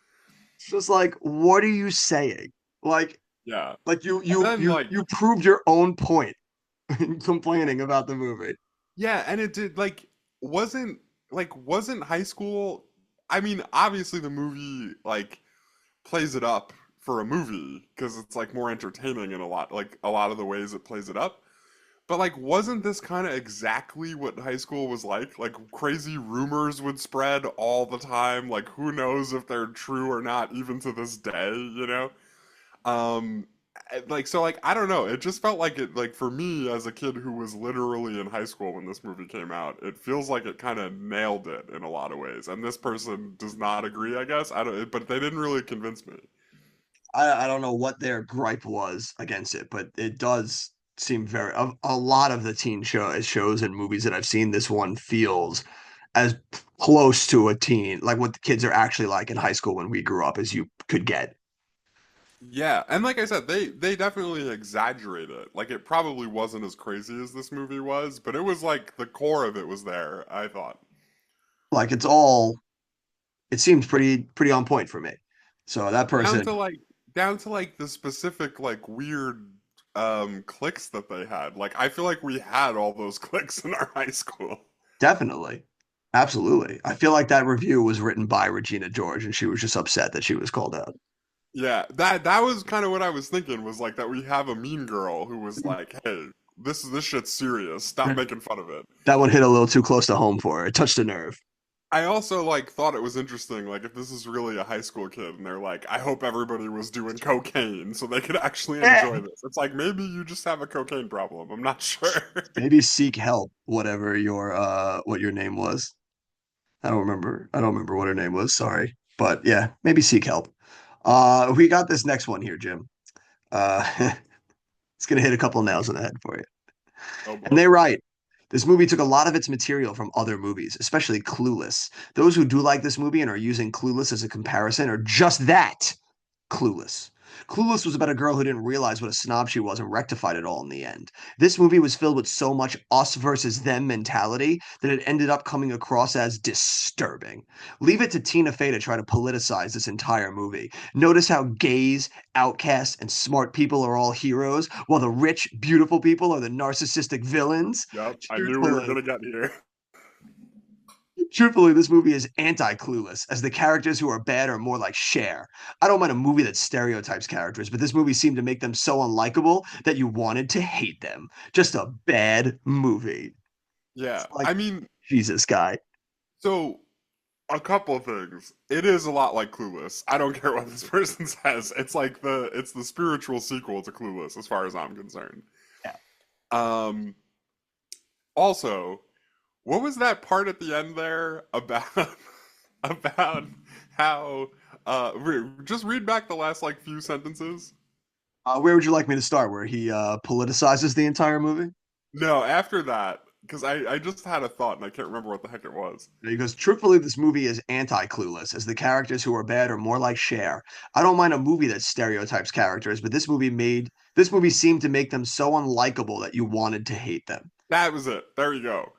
It's just like, what are you saying? Like, Yeah. like you And you then you like you proved your own point in complaining about the movie. yeah, and it did like wasn't wasn't high school, I mean, obviously the movie like plays it up for a movie because it's like more entertaining in a lot of the ways it plays it up. But like, wasn't this kind of exactly what high school was like? Like, crazy rumors would spread all the time. Like, who knows if they're true or not, even to this day, you know? Um, like, so, like, I don't know. It just felt like it, like, for me as a kid who was literally in high school when this movie came out, it feels like it kind of nailed it in a lot of ways. And this person does not agree, I guess. I don't, but they didn't really convince me. I don't know what their gripe was against it, but it does seem very a lot of the shows and movies that I've seen. This one feels as close to a teen, like what the kids are actually like in high school when we grew up, as you could get. Yeah, and like I said, they definitely exaggerate it. Like it probably wasn't as crazy as this movie was, but it was like the core of it was there, I thought. Like it's all it seems pretty on point for me. So that Down person to like down to like the specific like weird clicks that they had. Like I feel like we had all those clicks in our high school. definitely. Absolutely. I feel like that review was written by Regina George and she was just upset that she was called out. Yeah, that was kind of what I was thinking was like that we have a mean girl who was like, "Hey, this shit's serious. Stop making fun of it." That one hit a little too close to home for her. It touched a nerve. I also like thought it was interesting, like if this is really a high school kid and they're like, I hope everybody was doing cocaine so they could actually enjoy this. It's like maybe you just have a cocaine problem. I'm not sure. Maybe seek help, whatever your what your name was. I don't remember. I don't remember what her name was, sorry. But yeah, maybe seek help. We got this next one here, Jim. It's gonna hit a couple nails on the head for you. Oh And boy. they write, this movie took a lot of its material from other movies, especially Clueless. Those who do like this movie and are using Clueless as a comparison are just that, Clueless. Clueless was about a girl who didn't realize what a snob she was and rectified it all in the end. This movie was filled with so much us versus them mentality that it ended up coming across as disturbing. Leave it to Tina Fey to try to politicize this entire movie. Notice how gays, outcasts, and smart people are all heroes, while the rich, beautiful people are the narcissistic villains. Yep, I knew we were Truthfully, gonna get here. Truthfully, this movie is anti-Clueless, as the characters who are bad are more like Cher. I don't mind a movie that stereotypes characters, but this movie seemed to make them so unlikable that you wanted to hate them. Just a bad movie. Yeah, It's like, I mean, Jesus, guy. so a couple of things. It is a lot like Clueless. I don't care what this person says. It's the spiritual sequel to Clueless, as far as I'm concerned. Yeah. Um, Also, what was that part at the end there about about how just read back the last like few sentences? Where would you like me to start? Where he politicizes the entire movie? No, after that, because I just had a thought and I can't remember what the heck it was. He goes, truthfully, this movie is anti-Clueless, as the characters who are bad are more like Cher. I don't mind a movie that stereotypes characters, but this movie seemed to make them so unlikable that you wanted to hate them. That was it. There you go.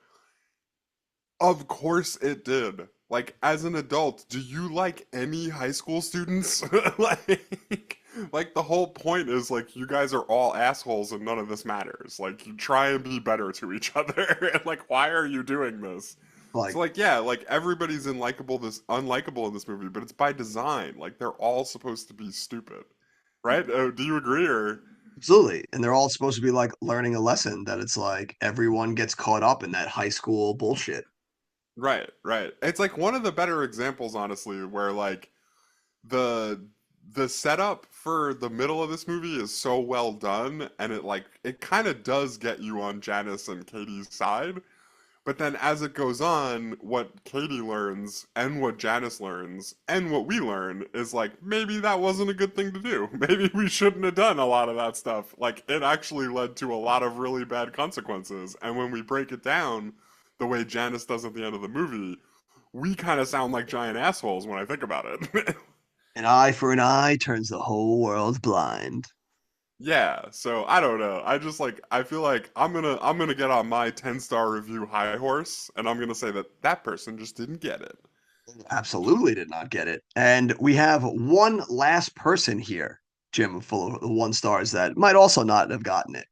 Of course it did. Like as an adult, do you like any high school students? Like the whole point is like you guys are all assholes and none of this matters. Like you try and be better to each other. And like why are you doing this? So Like, like yeah, like everybody's unlikable in this movie, but it's by design. Like they're all supposed to be stupid. Right? Do you agree or Absolutely. And they're all supposed to be like learning a lesson that it's like everyone gets caught up in that high school bullshit. Right, right. It's like one of the better examples, honestly, where like the the setup for the middle of this movie is so well done, and it kind of does get you on Janice and Katie's side. But then as it goes on, what Katie learns and what Janice learns and what we learn is like maybe that wasn't a good thing to do. Maybe we shouldn't have done a lot of that stuff. Like it actually led to a lot of really bad consequences. And when we break it down the way Janice does at the end of the movie, we kind of sound like giant assholes when I think about it. An eye for an eye turns the whole world blind. Yeah, so I don't know. I just like I feel like I'm gonna get on my 10-star review high horse and I'm gonna say that that person just didn't get it. Absolutely did not get it. And we have one last person here, Jim, full of the one stars that might also not have gotten it.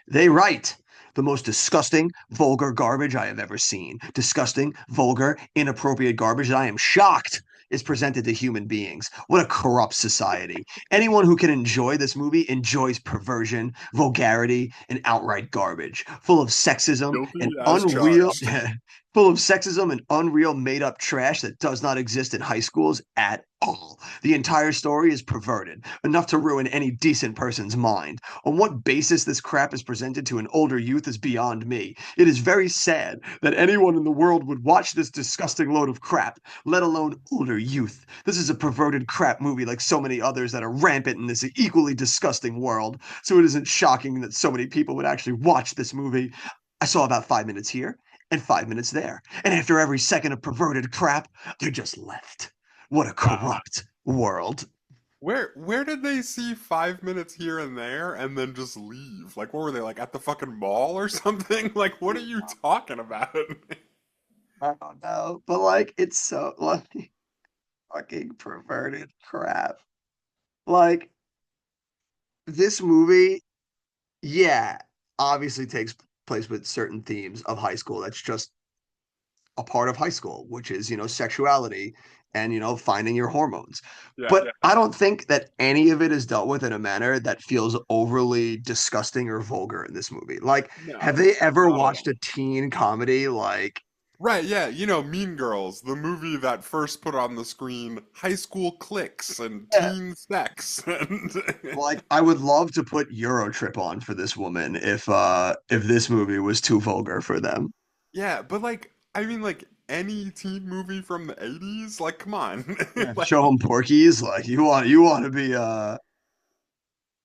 They write the most disgusting, vulgar garbage I have ever seen. Disgusting, vulgar, inappropriate garbage that I am shocked is presented to human beings. What a corrupt society. Anyone who can enjoy this movie enjoys perversion, vulgarity, and outright garbage, full of sexism and Guilty as unreal charged. full of sexism and unreal made up trash that does not exist in high schools at all. The entire story is perverted, enough to ruin any decent person's mind. On what basis this crap is presented to an older youth is beyond me. It is very sad that anyone in the world would watch this disgusting load of crap, let alone older youth. This is a perverted crap movie like so many others that are rampant in this equally disgusting world, so it isn't shocking that so many people would actually watch this movie. I saw about 5 minutes here and 5 minutes there. And after every second of perverted crap, I just left. What a Wow. corrupt world. Where did they see 5 minutes here and there and then just leave? Like what were they like at the fucking mall or something? Like what are you talking about? I don't know. But like it's so like fucking perverted crap. Like this movie, yeah, obviously takes place with certain themes of high school. That's just a part of high school, which is, sexuality and, finding your hormones. Yeah. But I don't think that any of it is dealt with in a manner that feels overly disgusting or vulgar in this movie. Like, have No, they ever not at watched all. a teen comedy like Right, yeah, Mean Girls, the movie that first put on the screen high school cliques and yeah, teen sex and like I would love to put Eurotrip on for this woman if this movie was too vulgar for them. yeah, but like I mean like any teen movie from the 80s, like come on. Yeah. Like Show them Porky's like you want to be no,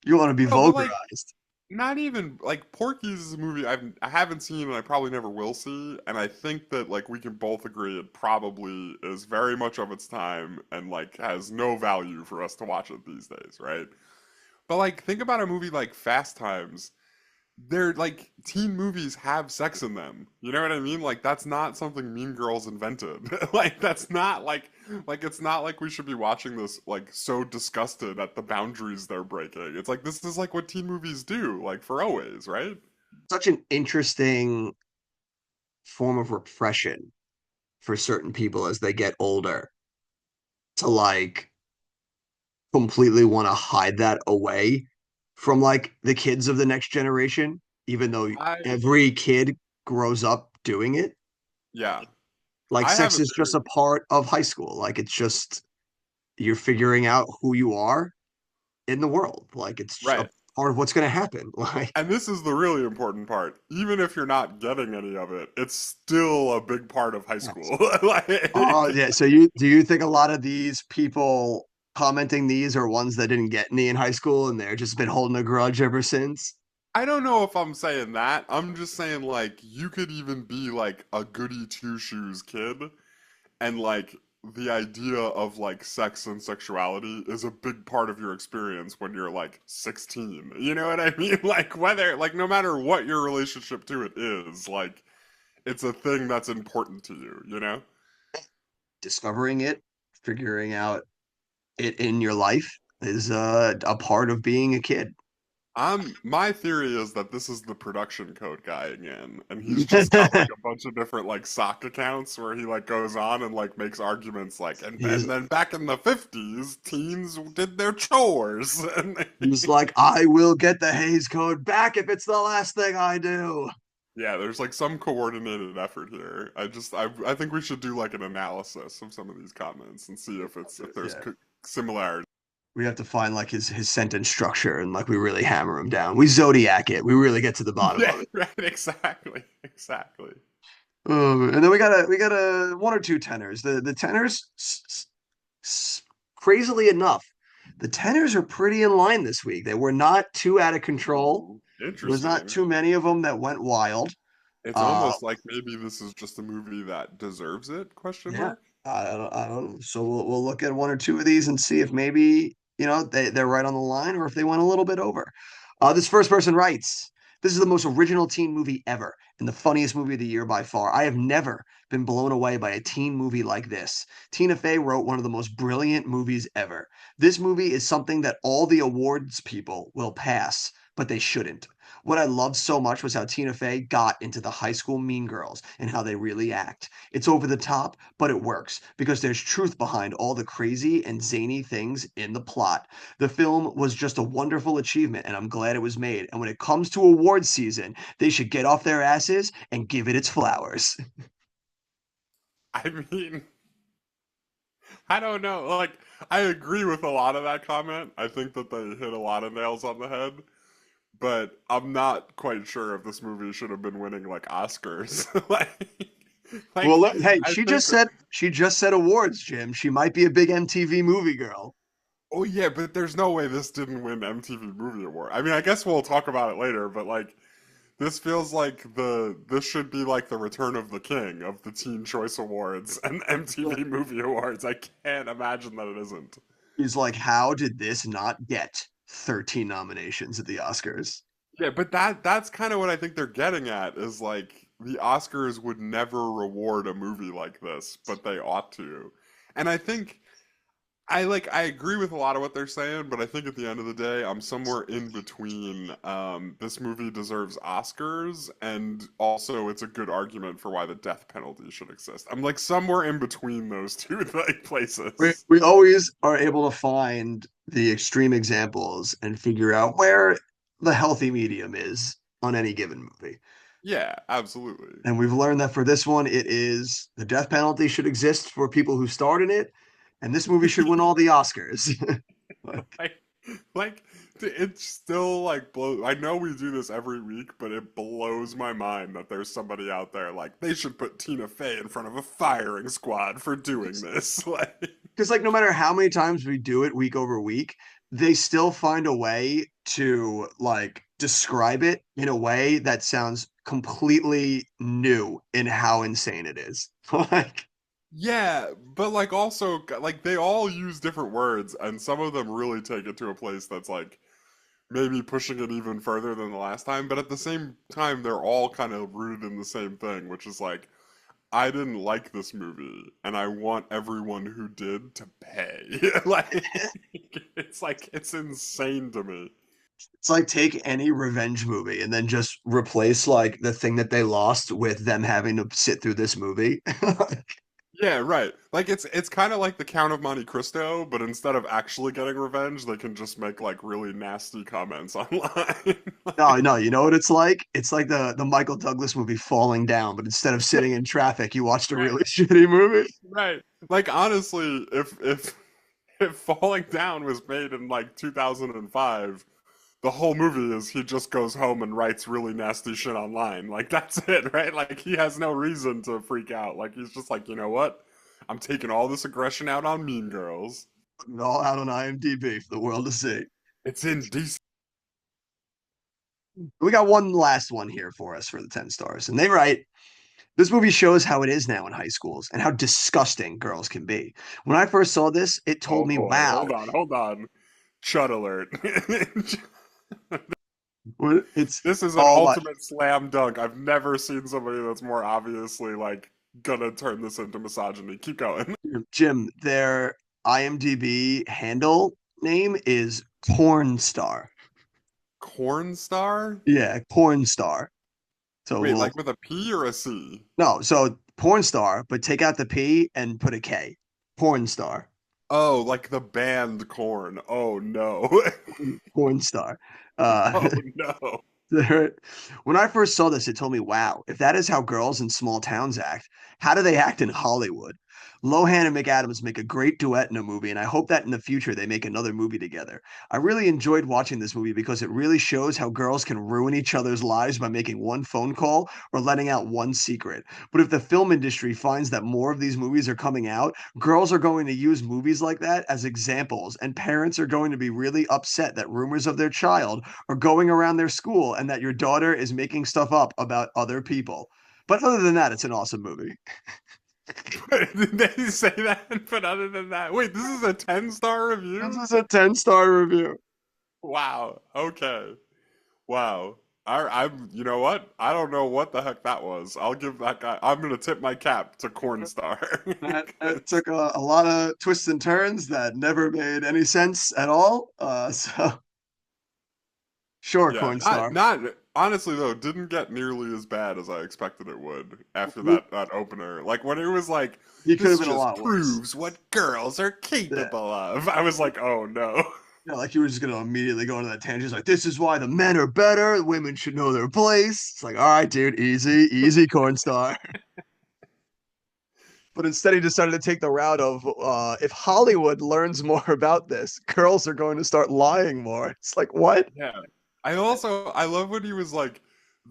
but like vulgarized. not even like Porky's is a movie I haven't seen and I probably never will see, and I think that like we can both agree it probably is very much of its time and like has no value for us to watch it these days, right? But like think about a movie like Fast Times. They're like teen movies have sex in them. You know what I mean? Like that's not something Mean Girls invented. Like that's not like it's not like we should be watching this like so disgusted at the boundaries they're breaking. It's like this is like what teen movies do, like for always, right? Such an interesting form of repression for certain people as they get older to like completely want to hide that away from like the kids of the next generation, even though I every kid grows up doing it. yeah. Like I have sex a is just theory. a part of high school. Like it's just you're figuring out who you are in the world. Like it's a Right. part of what's going to happen. Like, And this is the really important part. Even if you're not getting any of it, it's still a big part of high yes. school. Like, Oh yeah. So you think a lot of these people commenting these are ones that didn't get any in high school and they're just been holding a grudge ever since? I don't know if I'm saying that. I'm just saying like you could even be like a goody two shoes kid and like the idea of like sex and sexuality is a big part of your experience when you're like 16. You know what I mean? Like whether like no matter what your relationship to it is, like it's a thing that's important to you, you know? Discovering it, figuring out it in your life is a part of being a kid. My theory is that this is the production code guy again, and he's just got like a bunch of different like sock accounts where he like goes on and like makes arguments like, He's and then back in the 50s, teens did their chores, and he's like, I will get the Hays Code back if it's the last thing I do. yeah, there's like some coordinated effort here. I think we should do like an analysis of some of these comments and see if there's Yeah. similarities. We have to find like his sentence structure and like we really hammer him down. We Zodiac it. We really get to the bottom Yeah, of it. right, exactly, exactly. And then we got a one or two tenors. The tenors, crazily enough, the tenors are pretty in line this week. They were not too out of control. Ooh, There was not interesting. too many of them that went wild. It's Uh, almost like maybe this is just a movie that deserves it, question yeah, mark? I don't. So we'll look at one or two of these and see if maybe they're right on the line or if they went a little bit over. This first person writes, "This is the most original teen movie ever and the funniest movie of the year by far. I have never been blown away by a teen movie like this. Tina Fey wrote one of the most brilliant movies ever. This movie is something that all the awards people will pass, but they shouldn't. What I loved so much was how Tina Fey got into the high school mean girls and how they really act. It's over the top, but it works because there's truth behind all the crazy and zany things in the plot. The film was just a wonderful achievement, and I'm glad it was made. And when it comes to awards season, they should get off their asses and give it its flowers." I mean, I don't know. Like, I agree with a lot of that comment. I think that they hit a lot of nails on the head, but I'm not quite sure if this movie should have been winning like Oscars. Well, Like, hey, I she think just said awards, Jim. She might be a big MTV movie girl. oh yeah, but there's no way this didn't win MTV Movie Award. I mean, I guess we'll talk about it later, but like this feels like this should be like the return of the king of the Teen Choice Awards and MTV Movie Awards. I can't imagine that it isn't. He's like, how did this not get 13 nominations at the Oscars? Yeah, but that's kind of what I think they're getting at is like the Oscars would never reward a movie like this, but they ought to. And I think I agree with a lot of what they're saying, but I think at the end of the day, I'm somewhere in between. This movie deserves Oscars, and also it's a good argument for why the death penalty should exist. I'm like somewhere in between those two like we, places. we always are able to find the extreme examples and figure out where the healthy medium is on any given movie. Yeah, absolutely. And we've learned that for this one, it is the death penalty should exist for people who starred in it, and this movie should win all the Oscars. like, like it still like blows. I know we do this every week, but it blows my mind that there's somebody out there like they should put Tina Fey in front of a firing squad for doing this. Like, Because like no matter how many times we do it week over week, they still find a way to like describe it in a way that sounds completely new in how insane it is. Like yeah, but like also like they all use different words, and some of them really take it to a place that's like maybe pushing it even further than the last time. But at the same time, they're all kind of rooted in the same thing, which is like I didn't like this movie, and I want everyone who did to pay. Like it's insane to me. it's like take any revenge movie and then just replace like the thing that they lost with them having to sit through this movie. Yeah, right. Like it's kind of like the Count of Monte Cristo, but instead of actually getting revenge, they can just make like really nasty comments online. No, no, you know what it's like? It's like the Michael Douglas movie Falling Down, but instead of sitting in traffic, you watched a Right, really shitty movie. right. Like honestly, if Falling Down was made in like 2005, the whole movie is he just goes home and writes really nasty shit online. Like that's it, right? Like he has no reason to freak out. Like he's just like, you know what? I'm taking all this aggression out on Mean Girls. All out on IMDb for the world to see. It's indecent. We got one last one here for us for the 10 stars. And they write, this movie shows how it is now in high schools and how disgusting girls can be. When I first saw this, it told Oh me, boy, wow, hold on. Chud alert. it's This is an all my ultimate slam dunk. I've never seen somebody that's more obviously like gonna turn this into misogyny. Keep going. Jim, their IMDb handle name is Corn Star. porn star? Yeah, porn star. So Wait, we'll like with a P or a C? no, so porn star, but take out the P and put a K. Porn star. Oh, like the band Corn. Oh no. Porn star. Uh, Oh no. when I first saw this, it told me, wow, if that is how girls in small towns act, how do they act in Hollywood? Lohan and McAdams make a great duet in a movie, and I hope that in the future they make another movie together. I really enjoyed watching this movie because it really shows how girls can ruin each other's lives by making one phone call or letting out one secret. But if the film industry finds that more of these movies are coming out, girls are going to use movies like that as examples, and parents are going to be really upset that rumors of their child are going around their school and that your daughter is making stuff up about other people. But other than that, it's an awesome movie. But did they say that? But other than that, wait, this is a 10-star This review? is a 10-star review. Wow. Okay. Wow. I'm, you know what? I don't know what the heck that was. I'll give that guy, I'm gonna tip my cap to Cornstar. That took a lot of twists and turns that never made any sense at all. So sure, Yeah, not, Cornstar. not, honestly though, didn't get nearly as bad as I expected it would after that opener. Like when it was like, He could have this been a just lot worse. proves what girls are Yeah. capable of. I was like, oh no. Yeah, like you were just gonna immediately go into that tangent. It's like, this is why the men are better. Women should know their place. It's like, all right, dude, easy, easy, Cornstar. But instead, he decided to take the route of if Hollywood learns more about this, girls are going to start lying more. It's like, what? Yeah. I love when he was like,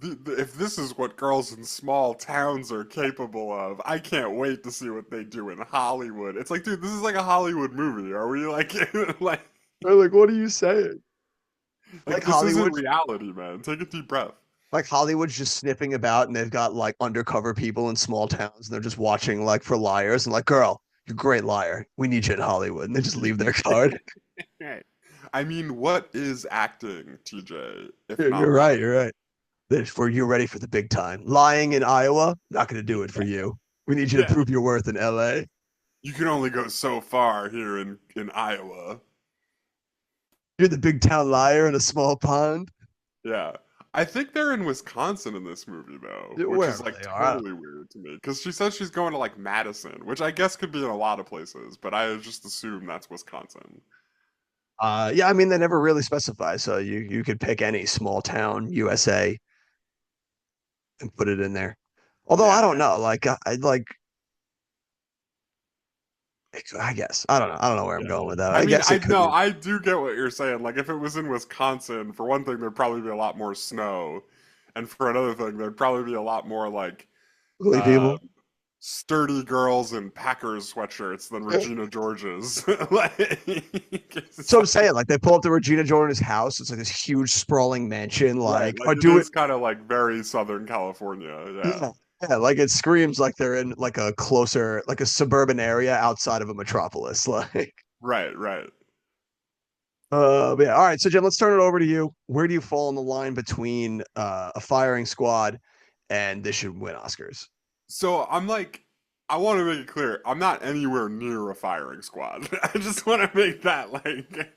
if this is what girls in small towns are capable of, I can't wait to see what they do in Hollywood. It's like, dude, this is like a Hollywood movie. Are we like, They're like, what are you saying? Like like this isn't Hollywood, reality, man. Take a deep breath. like Hollywood's just sniffing about, and they've got like undercover people in small towns, and they're just watching like for liars, and like, girl, you're a great liar. We need you in Hollywood, and they just leave their card. Right. I mean, what is acting, TJ, if You're not right. lying? You're right. This for you're ready for the big time. Lying in Iowa, not going to do it for you. We need you to Yeah. prove your worth in LA. You can only go so far here in Iowa. You're the big town liar in a small pond. Yeah. I think they're in Wisconsin in this movie though, which is Wherever like they are. totally weird to me. Because she says she's going to like Madison, which I guess could be in a lot of places, but I just assume that's Wisconsin. Yeah, I mean they never really specify, so you could pick any small town USA and put it in there. Although I Yeah, don't yeah. know, like I like I guess I don't know where I'm Yeah. going with that. I I mean, guess I it could no, be I do get what you're saying. Like if it was in Wisconsin, for one thing, there'd probably be a lot more snow. And for another thing, there'd probably be a lot more like ugly uh people. sturdy girls in Packers sweatshirts than Regina George's. Like So it's I'm saying, like like they pull up to Regina Jordan's house. It's like this huge sprawling mansion. right, Like, like or it do it is kind of like very Southern California. Yeah. yeah. Yeah, like it screams like they're in like a closer, like a suburban area outside of a metropolis. Like, Right, right. but yeah, all right. So Jen, let's turn it over to you. Where do you fall on the line between a firing squad and this should win Oscars? So I'm like, I want to make it clear, I'm not anywhere near a firing squad. I just want to make that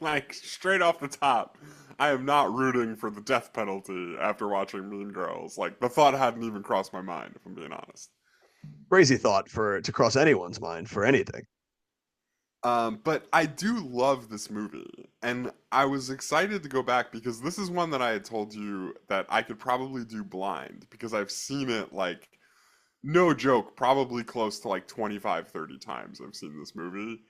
like straight off the top. I am not rooting for the death penalty after watching Mean Girls. Like the thought hadn't even crossed my mind, if I'm being honest. Crazy thought for to cross anyone's mind for anything. But I do love this movie, and I was excited to go back because this is one that I had told you that I could probably do blind because I've seen it like no joke, probably close to like 25, 30 times I've seen this movie.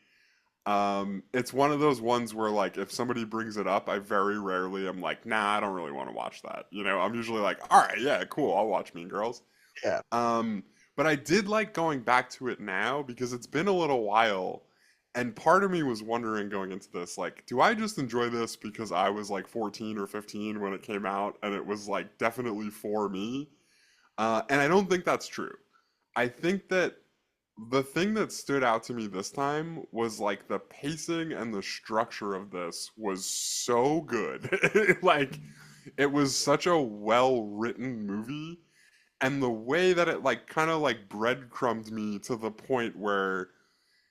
It's one of those ones where like if somebody brings it up, I very rarely am like, nah, I don't really want to watch that. You know, I'm usually like, all right, yeah, cool, I'll watch Mean Girls. Yeah. Um, but I did like going back to it now because it's been a little while, and part of me was wondering going into this, like, do I just enjoy this because I was like 14 or 15 when it came out and it was like definitely for me? And I don't think that's true. I think that the thing that stood out to me this time was like the pacing and the structure of this was so good. Like it was such a well-written movie and the way that it like kind of like breadcrumbed me to the point where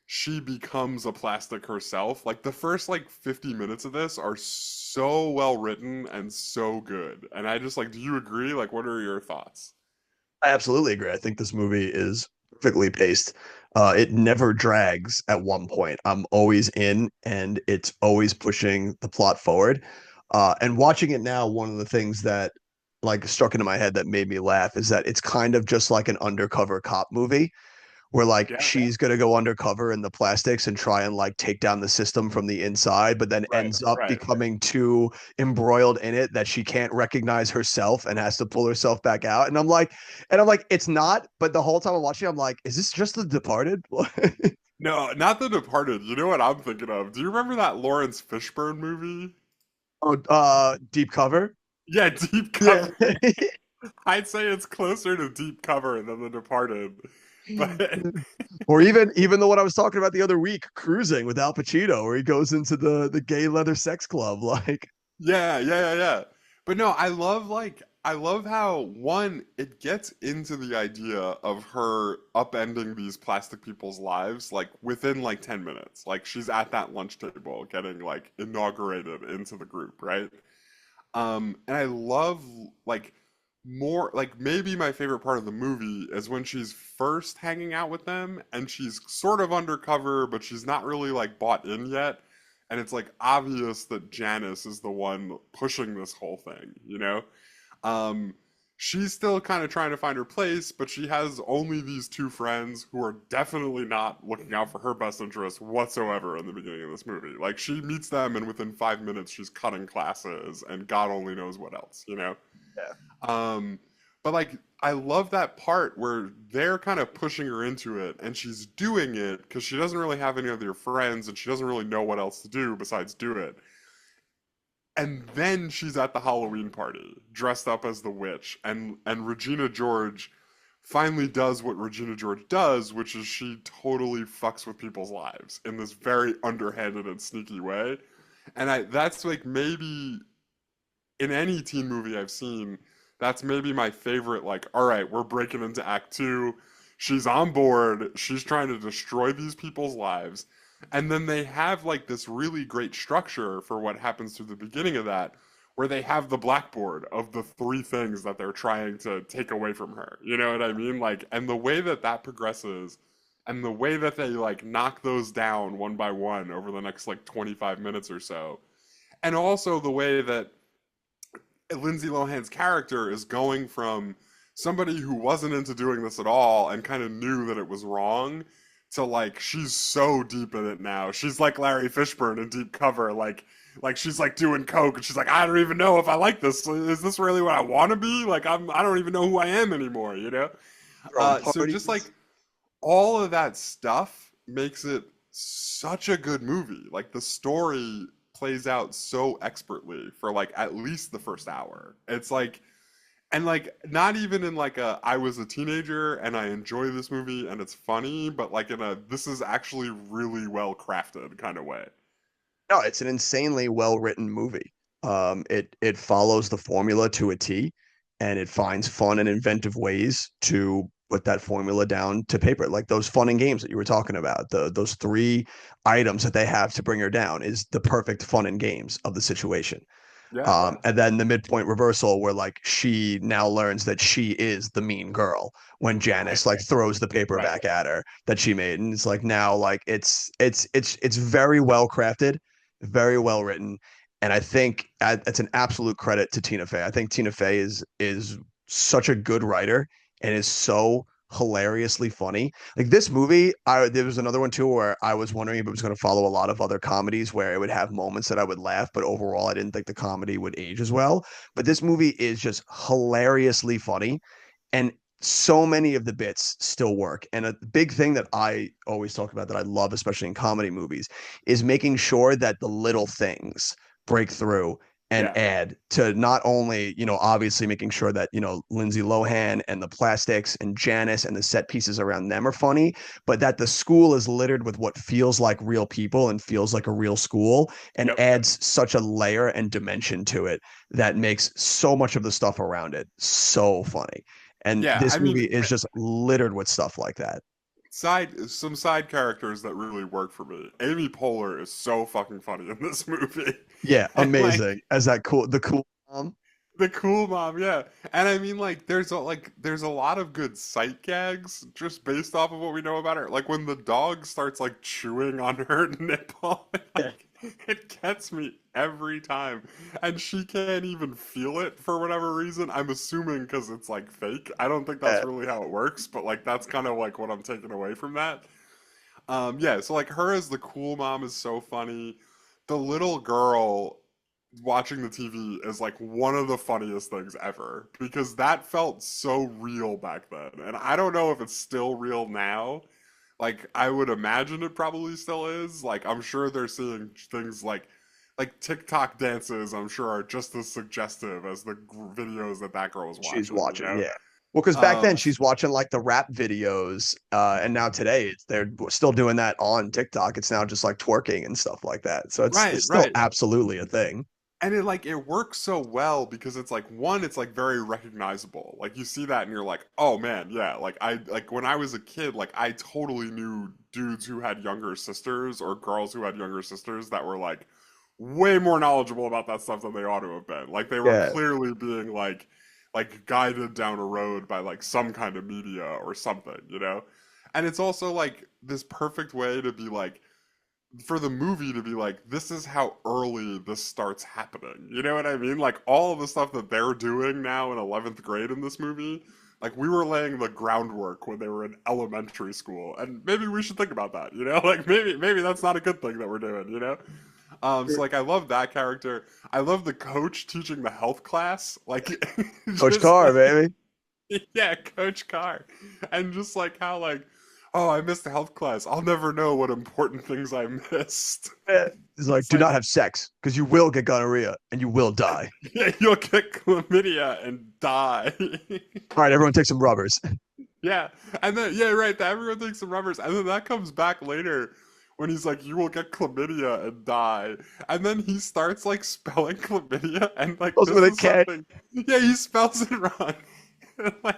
she becomes a plastic herself. Like the first like 50 minutes of this are so well written and so good. And I just like, do you agree? Like, what are your thoughts? I absolutely agree. I think this movie is perfectly paced. It never drags at one point. I'm always in, and it's always pushing the plot forward. And watching it now, one of the things that like struck into my head that made me laugh is that it's kind of just like an undercover cop movie where like Yeah, she's gonna go undercover in the plastics and try and like take down the system from the inside, but then right, ends up right. becoming too embroiled in it that she can't recognize herself and has to pull herself back out. And I'm like, it's not. But the whole time I'm watching, I'm like, is this just The Departed? No, not The Departed. You know what I'm thinking of? Do you remember that Lawrence Fishburne movie? Oh, Deep Cover. Yeah, Deep Yeah. Cover. I'd say it's closer to Deep Cover than The Departed. But Or even the one I was talking about the other week, Cruising with Al Pacino, where he goes into the gay leather sex club. Like, yeah, yeah, yeah, yeah. But no, I love how one it gets into the idea of her upending these plastic people's lives like within like 10 minutes. Like she's at that lunch table getting like inaugurated into the group, right? And I love like more like maybe my favorite part of the movie is when she's first hanging out with them and she's sort of undercover, but she's not really like bought in yet. And it's like obvious that Janice is the one pushing this whole thing, you know? Um, she's still kind of trying to find her place, but she has only these two friends who are definitely not looking out for her best interest whatsoever in the beginning of this movie. Like she meets them, and within 5 minutes, she's cutting classes, and God only knows what else, you know? yeah. Um, but like, I love that part where they're kind of pushing her into it, and she's doing it because she doesn't really have any other friends, and she doesn't really know what else to do besides do it. And then she's at the Halloween party, dressed up as the witch, and Regina George finally does what Regina George does, which is she totally fucks with people's lives in this very underhanded and sneaky way. And I that's like maybe in any teen movie I've seen, that's maybe my favorite. Like, all right, we're breaking into Act Two. She's on board. She's trying to destroy these people's lives. And then they have like this really great structure for what happens to the beginning of that, where they have the blackboard of the three things that they're trying to take away from her. You know what I mean? Like, and the way that that progresses and the way that they like knock those down one by one over the next like 25 minutes or so. And also the way that Lindsay Lohan's character is going from somebody who wasn't into doing this at all and kind of knew that it was wrong to like she's so deep in it now. She's like Larry Fishburne in Deep Cover, like she's like doing coke and she's like I don't even know if I like this. Is this really what I want to be? Like I don't even know who I am anymore, you know? Throwing So just like parties. all of that stuff makes it such a good movie. Like the story plays out so expertly for like at least the first hour. It's like and like not even in like a I was a teenager and I enjoy this movie and it's funny, but like in a this is actually really well crafted kind of way. No, it's an insanely well written movie. It follows the formula to a T, and it finds fun and inventive ways to put that formula down to paper. Like those fun and games that you were talking about, those three items that they have to bring her down is the perfect fun and games of the situation. Yeah, yeah. And then the midpoint reversal where like she now learns that she is the mean girl when Right, Janice like throws the paper right. back at her that she made. And it's like now like it's very well crafted, very well written. And I think it's an absolute credit to Tina Fey. I think Tina Fey is such a good writer and is so hilariously funny. Like this movie, there was another one too where I was wondering if it was going to follow a lot of other comedies where it would have moments that I would laugh, but overall I didn't think the comedy would age as well. But this movie is just hilariously funny, and so many of the bits still work. And a big thing that I always talk about that I love, especially in comedy movies, is making sure that the little things break through and Yeah. add to not only, obviously making sure that, Lindsay Lohan and the plastics and Janice and the set pieces around them are funny, but that the school is littered with what feels like real people and feels like a real school and Yep. adds such a layer and dimension to it that makes so much of the stuff around it so funny. And Yeah, this I mean, movie is just littered with stuff like that. some side characters that really work for me. Amy Poehler is so fucking funny in this movie. Yeah, And like amazing. As that cool, the cool the cool mom, yeah. And I mean like there's a lot of good sight gags just based off of what we know about her. Like when the dog starts like chewing on her nipple, Yeah. like it gets me every time. And she can't even feel it for whatever reason. I'm assuming because it's like fake. I don't think that's really how it works, but like that's kind of like what I'm taking away from that. Yeah, so like her as the cool mom is so funny. The little girl watching the TV is like one of the funniest things ever because that felt so real back then. And I don't know if it's still real now. Like I would imagine it probably still is. Like I'm sure they're seeing things like TikTok dances, I'm sure are just as suggestive as the videos that that girl was she's watching, you watching. know? Yeah. Well, because back then Um, she's watching like the rap videos, and now today they're still doing that on TikTok. It's now just like twerking and stuff like that. So it's right, still right. absolutely a thing. And it works so well because it's like one, it's like very recognizable. Like you see that and you're like, oh man, yeah. Like I like when I was a kid, like I totally knew dudes who had younger sisters or girls who had younger sisters that were like way more knowledgeable about that stuff than they ought to have been. Like they were Yeah, clearly being like guided down a road by like some kind of media or something, you know? And it's also like this perfect way to be like for the movie to be like, this is how early this starts happening. You know what I mean? Like all of the stuff that they're doing now in 11th grade in this movie, like we were laying the groundwork when they were in elementary school. And maybe we should think about that, you know? Like maybe that's not a good thing that we're doing, you know? So like I love that character. I love the coach teaching the health class. Like Coach just Carr, like baby. yeah, Coach Carr. And just like how like, oh, I missed the health class. I'll never know what important things I missed. Yeah. He's like, It's do not like, have sex because you will get gonorrhea and you will die. yeah, you'll get chlamydia and die. All right, everyone take some rubbers. Yeah. And then yeah, right, that everyone takes some rubbers. And then that comes back later when he's like, you will get chlamydia and die. And then he starts like spelling chlamydia and like Also this with a is K. something. Yeah, he spells it wrong. Like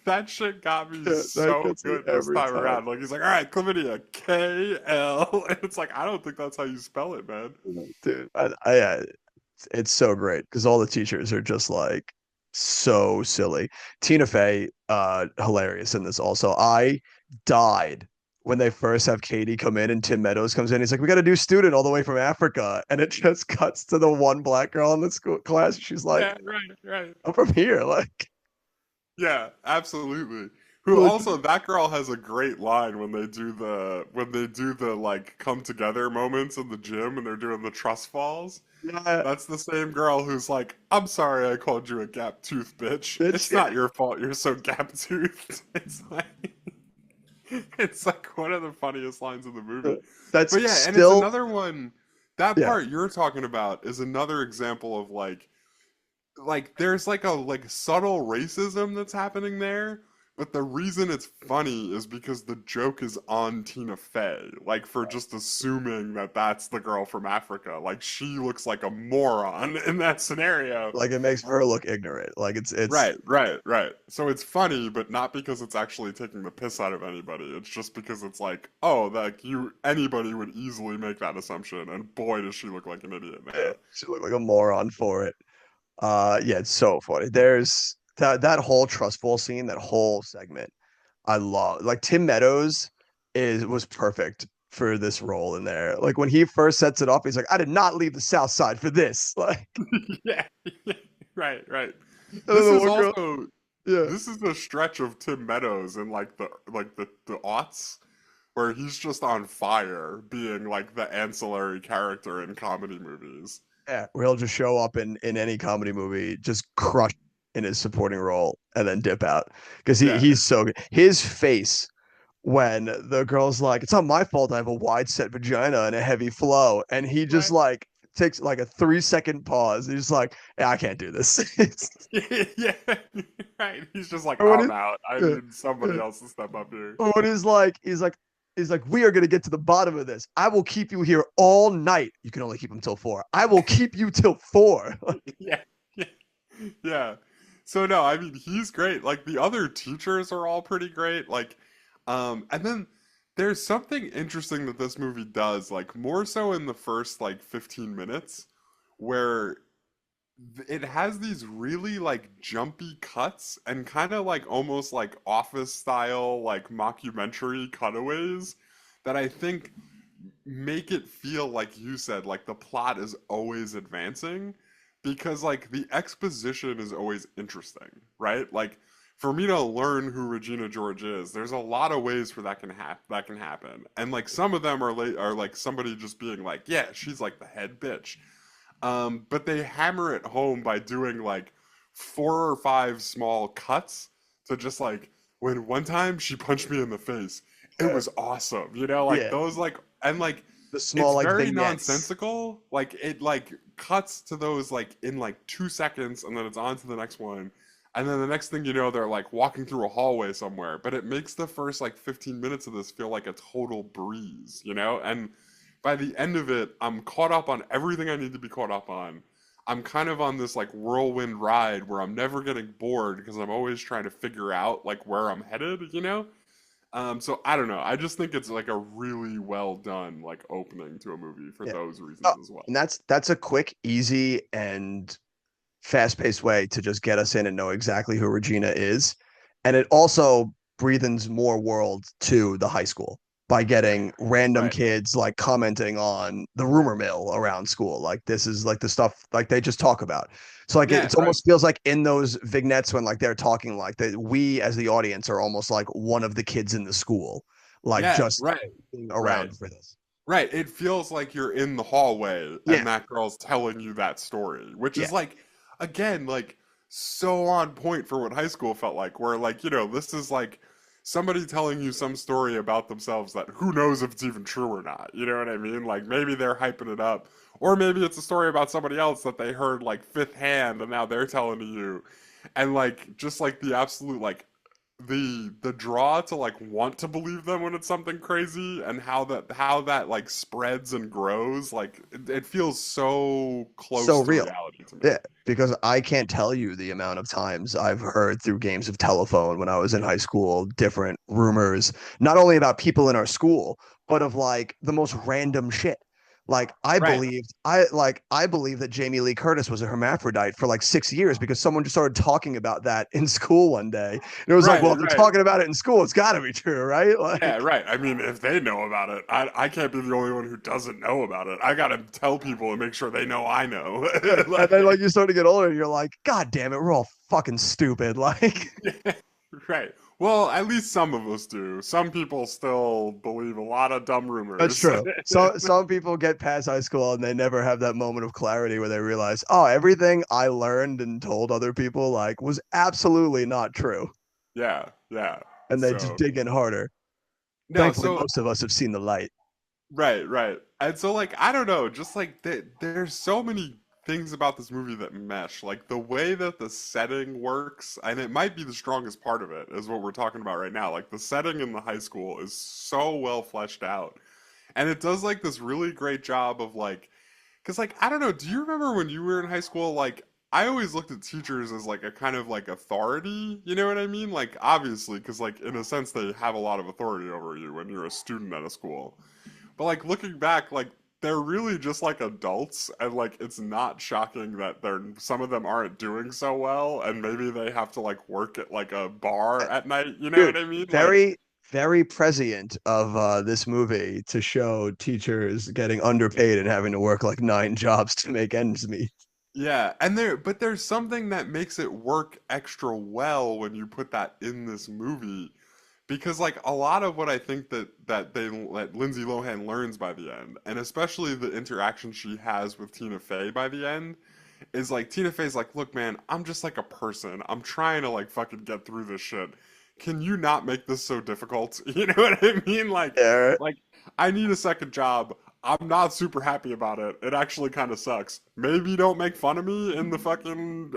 that shit got me Yeah, that so gets me good this every time time. around. Like he's like, all right, chlamydia, KL. And it's like, I don't think that's how you spell it, man. Dude, it's so great because all the teachers are just like so silly. Tina Fey, hilarious in this also. I died when they first have Katie come in and Tim Meadows comes in. He's like, we got a new student all the way from Africa. And it just cuts to the one black girl in the school class. She's like, Yeah, right, right. I'm from here. Like, Yeah, absolutely. Who also that girl has a great line when they do the like come together moments in the gym and they're doing the trust falls. yeah, That's the same girl who's like, I'm sorry I called you a gap tooth bitch. bitch. It's not your fault you're so gap toothed. It's like one of the funniest lines in the movie. That's But yeah, and it's still, another one that yeah, part you're talking about is another example of like there's like a like subtle racism that's happening there, but the reason it's funny is because the joke is on Tina Fey, like for just assuming that that's the girl from Africa. Like she looks like a moron in that scenario. like it makes her look ignorant. Like it's Right, right, right. So it's funny, but not because it's actually taking the piss out of anybody. It's just because it's like, oh, like you anybody would easily make that assumption, and boy does she look like an idiot yeah, now. she looked like a moron for it. Yeah, it's so funny. There's that whole trust fall scene, that whole segment. I love like Tim Meadows is was perfect for this role in there. Like when he first sets it up, he's like, I did not leave the South Side for this. Like, Yeah, right, right. and then This the is one girl, also yeah, this is the stretch of Tim Meadows in like the aughts where he's just on fire being like the ancillary character in comedy movies. yeah, where he'll just show up in any comedy movie, just crush in his supporting role, and then dip out because Yeah, he's so good. His face when the girl's like, "It's not my fault. I have a wide set vagina and a heavy flow," and he just right. like takes like a 3 second pause. He's like, "Yeah, I can't do this." Yeah, right. He's just like, Or when I'm it, out. I yeah, need somebody yeah. else to step up here. Or when he's like, "We are gonna get to the bottom of this. I will keep you here all night. You can only keep him till 4. I will keep you till 4." Yeah, yeah, yeah. So no, I mean he's great. Like the other teachers are all pretty great. Like And then there's something interesting that this movie does, like more so in the first like 15 minutes, where it has these really like jumpy cuts and kind of like almost like office style like mockumentary cutaways that I think make it feel like you said like the plot is always advancing because like the exposition is always interesting, right? Like for me to learn who Regina George is, there's a lot of ways for that can happen. And like some of them are like somebody just being like, yeah, she's like the head bitch. But they hammer it home by doing like 4 or 5 small cuts to just like when one time she punched me in the face, it Yeah. was awesome, you know, like Yeah. those like and like The small it's like very vignettes. nonsensical. Like it like cuts to those like in like 2 seconds and then it's on to the next one. And then the next thing you know, they're like walking through a hallway somewhere. But it makes the first like 15 minutes of this feel like a total breeze, you know? And by the end of it, I'm caught up on everything I need to be caught up on. I'm kind of on this like whirlwind ride where I'm never getting bored because I'm always trying to figure out like where I'm headed, you know? So I don't know. I just think it's like a really well done like opening to a movie for Yeah. those Oh, reasons as well. and that's a quick, easy, and fast-paced way to just get us in and know exactly who Regina is. And it also breathes more world to the high school by getting random Right. kids like commenting on the rumor mill around school. Like this is like the stuff like they just talk about. So like Yeah, it's right. almost feels like in those vignettes when like they're talking like that we as the audience are almost like one of the kids in the school, like Yeah, just right. being Right. around for this. Right. It feels like you're in the hallway Yeah, and that girl's telling you that story, which yeah. is like, again, like so on point for what high school felt like, where like, you know, this is like somebody telling you some story about themselves that who knows if it's even true or not. You know what I mean? Like maybe they're hyping it up, or maybe it's a story about somebody else that they heard like fifth hand and now they're telling to you. And like just like the absolute like the draw to like want to believe them when it's something crazy and how that like spreads and grows like it feels so So close to real. reality to me. Yeah, because I can't tell you the amount of times I've heard through games of telephone when I was in high school, different rumors, not only about people in our school, but of like the most random shit. Like Right, I believe that Jamie Lee Curtis was a hermaphrodite for like 6 years because someone just started talking about that in school one day. And it was like, well, if they're right. talking about it in school, it's gotta be true, right? Yeah, Like right. I mean, if they know about it, I can't be the only one who doesn't know about it. I gotta tell people and make sure they know I know. yeah. And then like Like, you start to get older, and you're like, God damn it, we're all fucking stupid. Like yeah, right. Well, at least some of us do. Some people still believe a lot of dumb That's rumors. true. So some people get past high school and they never have that moment of clarity where they realize, oh, everything I learned and told other people like was absolutely not true. Yeah, yeah. And they just So, dig in harder. no, Thankfully, so most of us have seen the light. right, right. And so like I don't know, just like there's so many things about this movie that mesh. Like the way that the setting works, and it might be the strongest part of it, is what we're talking about right now. Like the setting in the high school is so well fleshed out. And it does like this really great job of like cuz like I don't know, do you remember when you were in high school like I always looked at teachers as like a kind of like authority, you know what I mean? Like obviously cuz like in a sense they have a lot of authority over you when you're a student at a school. But like looking back, like they're really just like adults, and like it's not shocking that they're some of them aren't doing so well, and maybe they have to like work at like a bar Uh, at night. You know Dude, what I mean? Like very, very prescient of this movie to show teachers getting underpaid and having to work like 9 jobs to make ends meet. yeah, and but there's something that makes it work extra well when you put that in this movie. Because like a lot of what I think that Lindsay Lohan learns by the end, and especially the interaction she has with Tina Fey by the end, is like Tina Fey's like, look, man, I'm just like a person. I'm trying to like fucking get through this shit. Can you not make this so difficult? You know what I mean? Yeah, Like I need a second job. I'm not super happy about it. It actually kind of sucks. Maybe don't make fun of me in the fucking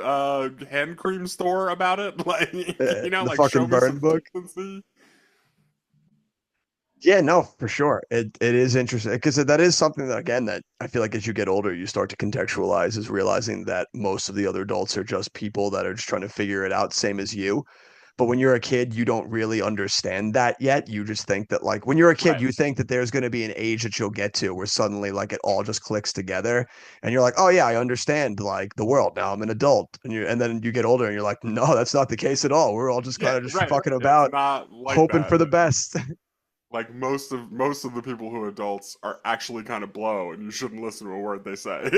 hand cream store about it. Like, you know, the like show fucking me burn some book. decency. Yeah, no, for sure. It is interesting because that is something that again that I feel like as you get older you start to contextualize is realizing that most of the other adults are just people that are just trying to figure it out, same as you. But when you're a kid, you don't really understand that yet. You just think that like when you're a kid, Right. you think that there's going to be an age that you'll get to where suddenly like it all just clicks together and you're like, "Oh yeah, I understand like the world. Now I'm an adult." And then you get older and you're like, "No, that's not the case at all. We're all just Yeah, kind of just right. fucking It's about not like hoping that. for the best." Like most of the people who are adults are actually kind of blow, and you shouldn't listen to a word they say.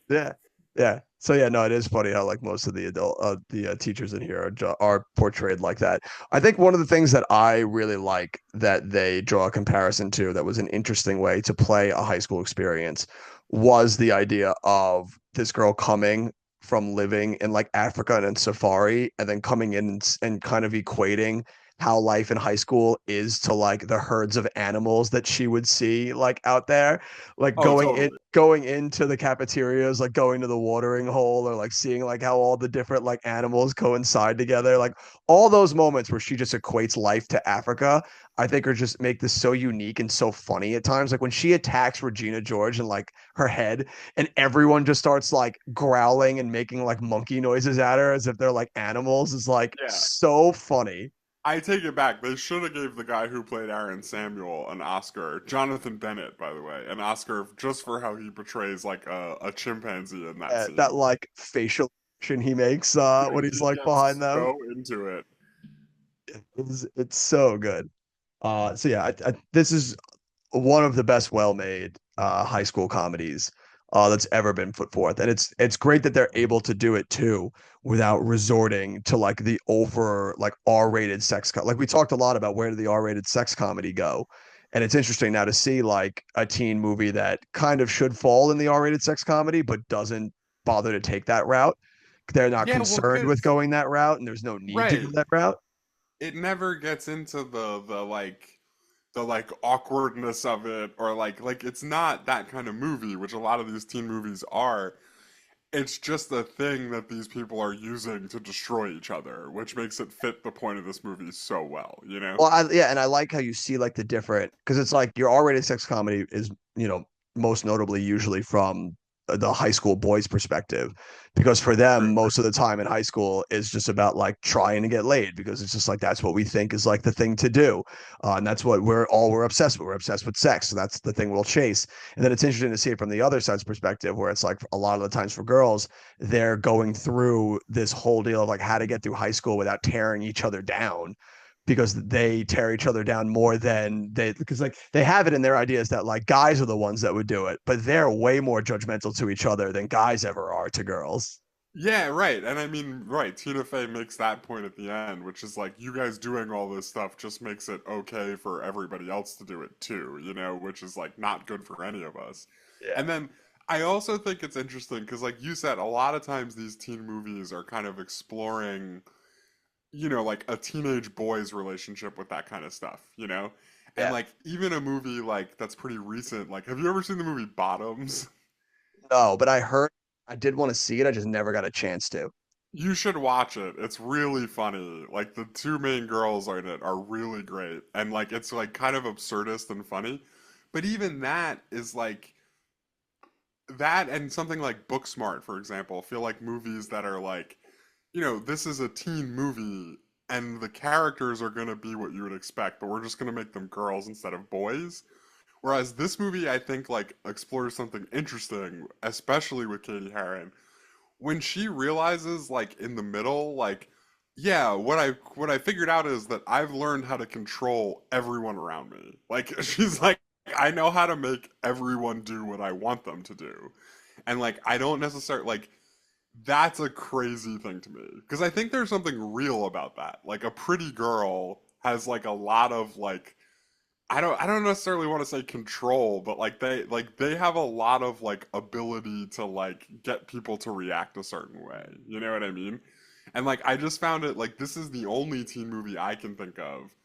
Yeah. Yeah. So yeah, no, it is funny how like most of the teachers in here are portrayed like that. I think one of the things that I really like that they draw a comparison to that was an interesting way to play a high school experience was the idea of this girl coming from living in like Africa and in safari and then coming in and kind of equating how life in high school is to like the herds of animals that she would see like out there like Oh, totally. going into the cafeterias, like going to the watering hole or like seeing like how all the different like animals coincide together. Like all those moments where she just equates life to Africa, I think are just make this so unique and so funny at times. Like when she attacks Regina George and like her head and everyone just starts like growling and making like monkey noises at her as if they're like animals is like Yeah. so funny. I take it back. They should have gave the guy who played Aaron Samuel an Oscar, Jonathan Bennett, by the way, an Oscar just for how he portrays like a chimpanzee in that That scene. like facial action he makes Dude, when he's he like behind gets them. so into it. It's so good. So yeah, this is one of the best well-made high school comedies that's ever been put forth, and it's great that they're able to do it too without resorting to like the over like R-rated like we talked a lot about where did the R-rated sex comedy go, and it's interesting now to see like a teen movie that kind of should fall in the R-rated sex comedy but doesn't bother to take that route. They're not Yeah, well, concerned with cause going that route, and there's no need to go right, that route. it never gets into the awkwardness of it or like it's not that kind of movie, which a lot of these teen movies are. It's just a thing that these people are using to destroy each other, which makes it fit the point of this movie so well, you know? Well, yeah, and I like how you see like the different because it's like your R-rated sex comedy is, most notably usually from the high school boys' perspective, because for them, True. most of the time in high school is just about like trying to get laid because it's just like that's what we think is like the thing to do, and that's what we're obsessed with. We're obsessed with sex, so that's the thing we'll chase. And then it's interesting to see it from the other side's perspective, where it's like a lot of the times for girls, they're going through this whole deal of like how to get through high school without tearing each other down because they tear each other down more than they because like they have it in their ideas that like guys are the ones that would do it, but they're way more judgmental to each other than guys ever are to girls. Yeah, right. And I mean, right, Tina Fey makes that point at the end, which is like, you guys doing all this stuff just makes it okay for everybody else to do it too, which is like not good for any of us. Yeah. And then I also think it's interesting because, like you said, a lot of times these teen movies are kind of exploring, like a teenage boy's relationship with that kind of stuff. And Yeah. like, even a movie like that's pretty recent, like, have you ever seen the movie Bottoms? No, but I did want to see it. I just never got a chance to. You should watch it. It's really funny. Like the two main girls are in it are really great. And like it's like kind of absurdist and funny. But even that is like that and something like Booksmart, for example, feel like movies that are like, this is a teen movie and the characters are going to be what you would expect, but we're just going to make them girls instead of boys. Whereas this movie, I think, like explores something interesting, especially with Cady Heron when she realizes like in the middle like yeah what I figured out is that I've learned how to control everyone around me, like she's like I know how to make everyone do what I want them to do, and like I don't necessarily like that's a crazy thing to me because I think there's something real about that. Like a pretty girl has like a lot of like I don't necessarily want to say control, but like they have a lot of like ability to like get people to react a certain way. You know what I mean? And like I just found it like this is the only teen movie I can think of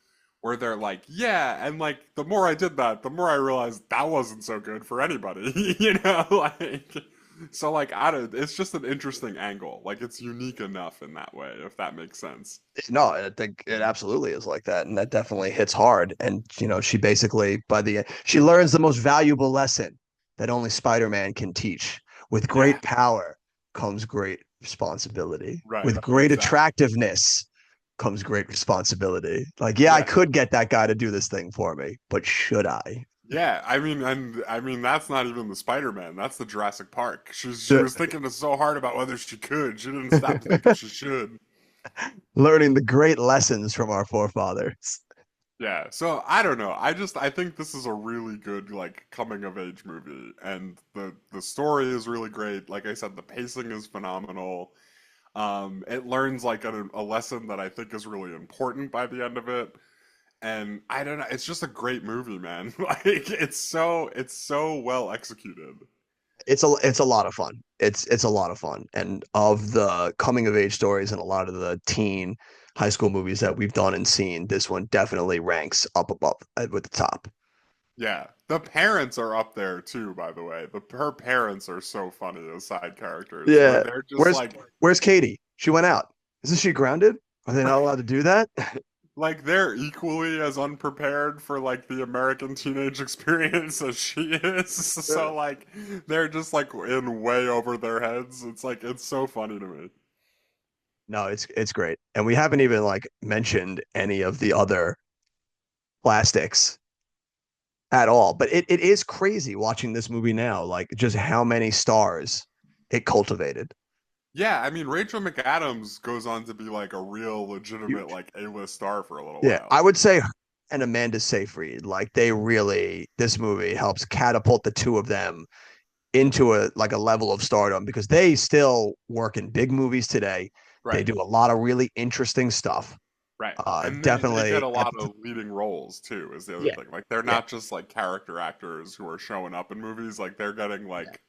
where they're like, yeah, and like the more I did that, the more I realized that wasn't so good for anybody. Like so like I don't it's just an interesting angle. Like it's unique enough in that way, if that makes sense. No, I think it absolutely is like that, and that definitely hits hard. And she basically by the end, she learns the most valuable lesson that only Spider-Man can teach. With Yeah, great power comes great responsibility. right. With great Exactly. attractiveness comes great responsibility. Like, yeah, I Yeah. could get that guy to do this thing for me, but should I? Yeah, I mean that's not even the Spider-Man. That's the Jurassic Park. She was thinking so hard about whether she could. She didn't stop to think if she should. Learning the great lessons from our forefathers. Yeah, so I don't know. I think this is a really good like coming of age movie, and the story is really great. Like I said, the pacing is phenomenal. It learns like a lesson that I think is really important by the end of it. And I don't know, it's just a great movie, man. Like it's so well executed. It's a lot of fun. It's a lot of fun. And of the coming of age stories and a lot of the teen high school movies that we've done and seen, this one definitely ranks up above with the top. Yeah. The parents are up there too, by the way. Her parents are so funny as side characters where Yeah. they're just Where's like where's Cady? She went out. Isn't she grounded? Are they not allowed to do that? like they're equally as unprepared for like the American teenage experience as she is. So like they're just like in way over their heads. It's like it's so funny to me. No, it's great. And we haven't even like mentioned any of the other plastics at all. But it is crazy watching this movie now, like just how many stars it cultivated. Yeah, I mean Rachel McAdams goes on to be like a real legitimate Huge. like A-list star for a little Yeah, while. I would say her and Amanda Seyfried, like they really, this movie helps catapult the two of them into a like a level of stardom because they still work in big movies today. They Right. do a lot of really interesting stuff. Right. And they get Definitely a at lot the of leading roles too, is the other yeah, thing. Like they're yeah, not just like character actors who are showing up in movies, like they're getting like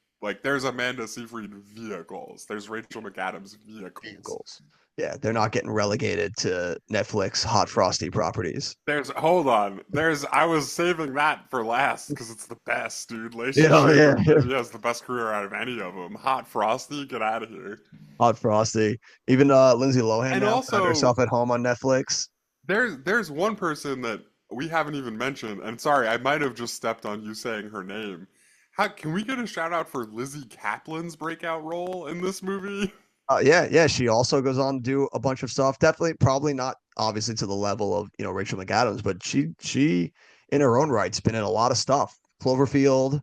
there's Amanda Seyfried vehicles. There's Rachel McAdams vehicles. vehicles. Yeah, they're not getting relegated to Netflix hot frosty properties. There's hold on. There's I was saving that for last because it's the best, dude. Lacey Yeah, Chabert yeah. maybe has the best career out of any of them. Hot Frosty, get out of here. Hot frosty. Even Lindsay Lohan And now found also herself at home on Netflix. there's one person that we haven't even mentioned, and sorry, I might have just stepped on you saying her name. How can we get a shout out for Lizzie Kaplan's breakout role in this movie? Yeah, yeah. She also goes on to do a bunch of stuff. Definitely, probably not obviously to the level of Rachel McAdams, but she in her own right's been in a lot of stuff. Cloverfield.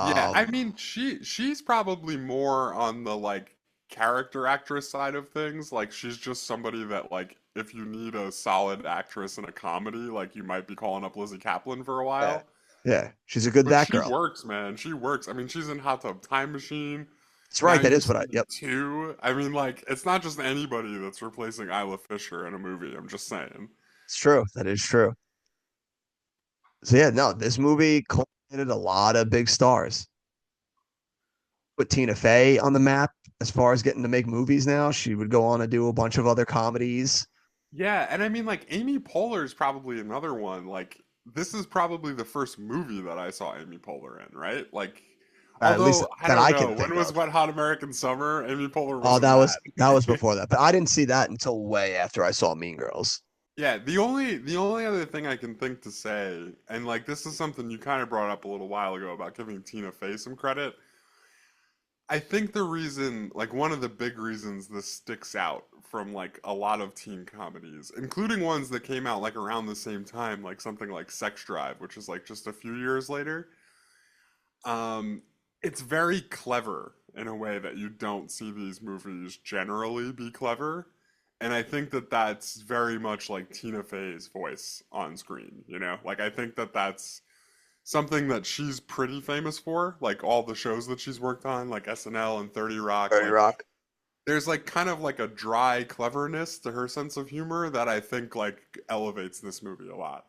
Yeah, I Um, mean she's probably more on the like character actress side of things. Like she's just somebody that like if you need a solid actress in a comedy, like you might be calling up Lizzie Kaplan for a yeah, while. yeah. She's a good But that she girl. works, man. She works. I mean, she's in Hot Tub Time Machine. That's Now right. That you is what see I. me Yep. too. I mean, like, it's not just anybody that's replacing Isla Fisher in a movie. I'm just saying. It's true. That is true. So yeah, no, this movie culminated a lot of big stars. Put Tina Fey on the map as far as getting to make movies now. She would go on to do a bunch of other comedies. Yeah, and I mean, like, Amy Poehler is probably another one. Like, this is probably the first movie that I saw Amy Poehler in, right? Like, At least although I that don't I know, can when think was of. Wet Hot American Summer? Amy Poehler was Oh, in that was that. before that, but I didn't see that until way after I saw Mean Girls. Yeah, the only other thing I can think to say, and like this is something you kind of brought up a little while ago about giving Tina Fey some credit. I think the reason, like one of the big reasons this sticks out from like a lot of teen comedies, including ones that came out like around the same time, like something like Sex Drive, which is like just a few years later. Um, it's very clever in a way that you don't see these movies generally be clever. And I think that that's very much like Tina Fey's voice on screen, you know? Like I think that that's something that she's pretty famous for, like all the shows that she's worked on, like SNL and 30 Rock, 30 like Rock. there's like kind of like a dry cleverness to her sense of humor that I think like elevates this movie a lot.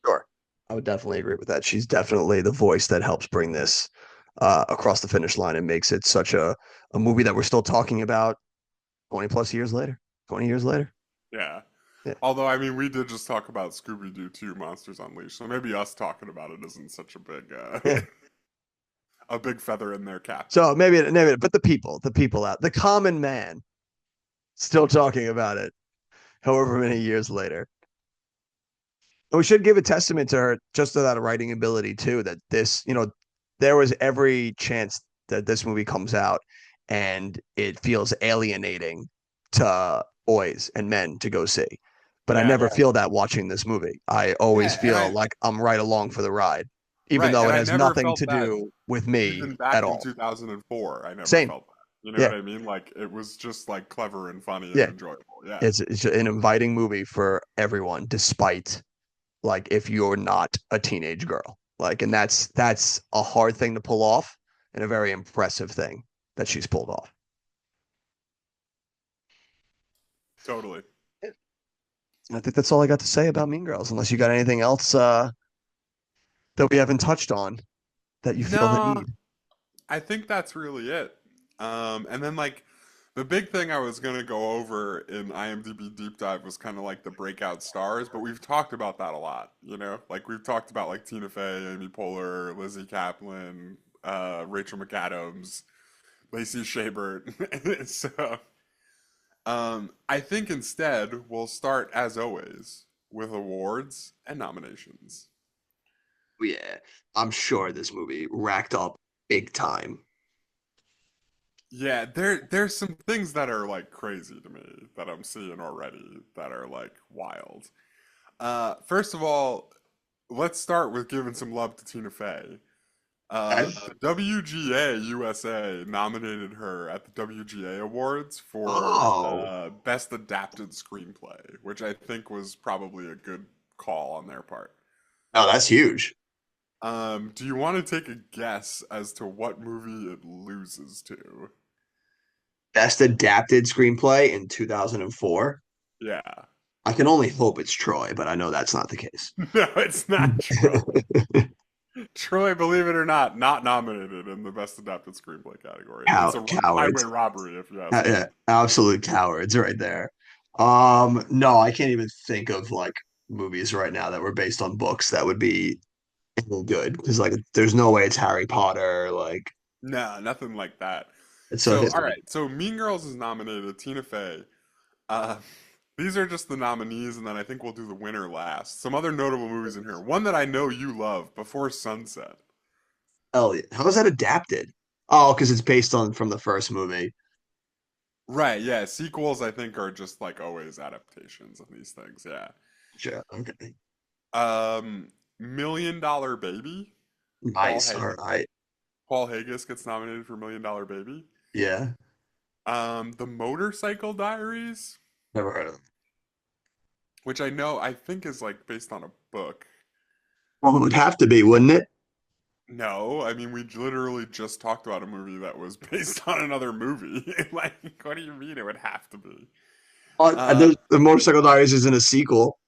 Sure. I would definitely agree with that. She's definitely the voice that helps bring this across the finish line and makes it such a movie that we're still talking about 20 plus years later, 20 years later. Yeah. Yeah. Although I mean we did just talk about Scooby-Doo 2 Monsters Unleashed, so maybe us talking about it isn't such a big Yeah. a big feather in their cap. So but the people out, the common man still talking about it, however many years later. And we should give a testament to her just to that writing ability too, that there was every chance that this movie comes out and it feels alienating to boys and men to go see. But I Yeah, never feel that watching this movie. I always yeah, and feel like I'm right along for the ride, even right, though and it I has never nothing felt to that do with me even at back in all. 2004. I never Same. felt that. You know Yeah. what I mean? Like it was just like clever and funny and Yeah. enjoyable. Yeah. It's an inviting movie for everyone, despite like if you're not a teenage girl. Like, and that's a hard thing to pull off and a very impressive thing that she's pulled off. Totally. And I think that's all I got to say about Mean Girls, unless you got anything else that we haven't touched on that you feel the No, need. I think that's really it. And then like the big thing I was gonna go over in IMDb deep dive was kind of like the breakout stars, but we've talked about that a lot, you know? Like we've talked about like Tina Fey, Amy Poehler, Lizzie Kaplan, Rachel McAdams, Lacey Chabert. So I think instead we'll start as always with awards and nominations. Yeah, I'm sure this movie racked up big time. Yeah, there's some things that are like crazy to me that I'm seeing already that are like wild. First of all, let's start with giving some love to Tina Fey. Okay. The WGA USA nominated her at the WGA Awards for Oh, Best Adapted Screenplay, which I think was probably a good call on their part. oh, that's huge. Do you want to take a guess as to what movie it loses to? Best adapted screenplay in 2004. Yeah. I can only hope it's Troy, but I know that's not the case. No, it's not Troy. Troy, believe it or not nominated in the Best Adapted Screenplay category. It's a highway Cowards. robbery, if you ask me. Yeah, absolute cowards right there. No, I can't even think of like movies right now that were based on books that would be any good because like there's no way it's Harry Potter. Like No, nothing like that. it's so So, his. all right. So, Mean Girls is nominated. Tina Fey. Uh, these are just the nominees, and then I think we'll do the winner last. Some other notable movies in here. One that I know you love, Before Sunset. Elliot, how is that adapted? Oh, because it's based on from the first movie. Right. Yeah. Sequels, I think, are just like always adaptations of these things. Yeah. Sure. Okay. Million Dollar Baby. Paul Nice. All Haggis. right. Paul Haggis gets nominated for Million Dollar Baby. Yeah. The Motorcycle Diaries, Never heard of it. which I think is like based on a book. Well, it would have to be, wouldn't it? No, I mean we literally just talked about a movie that was based on another movie. Like, what do you mean it would have to be? Uh, The Motorcycle Diaries isn't a sequel.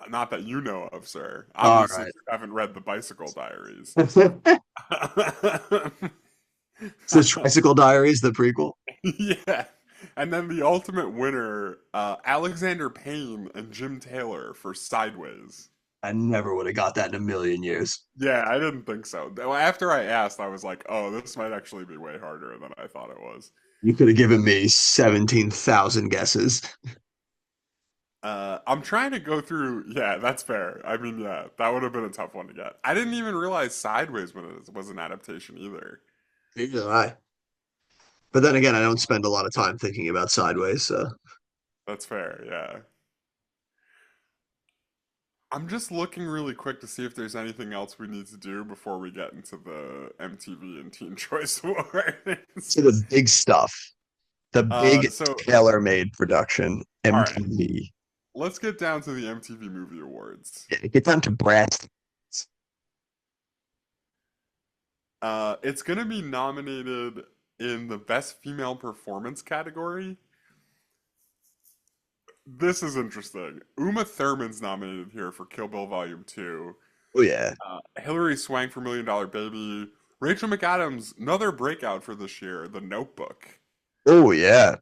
Not that you know of, sir. All Obviously, right. you haven't read the Bicycle Diaries. It's the Tricycle Diaries, the prequel. Yeah. And then the ultimate winner, Alexander Payne and Jim Taylor for Sideways. I never would have got that in a million years. Yeah, I didn't think so. After I asked, I was like, oh, this might actually be way harder than I thought it was. You could have given me 17,000 guesses. I'm trying to go through. Yeah, that's fair. I mean, yeah, that would have been a tough one to get. I didn't even realize Sideways was an adaptation either. Neither did I. But then again, I don't spend a lot of time thinking about Sideways. So That's fair, yeah. I'm just looking really quick to see if there's anything else we need to do before we get into the MTV and Teen Choice see Awards. the big stuff, the big So, tailor-made production, all right, MTV. let's get down to the MTV Movie Awards. Yeah, get down to brass. It's gonna be nominated in the Best Female Performance category. This is interesting. Uma Thurman's nominated here for Kill Bill Volume 2. Oh yeah. Hilary Swank for Million Dollar Baby. Rachel McAdams, another breakout for this year, The Notebook, Oh yeah.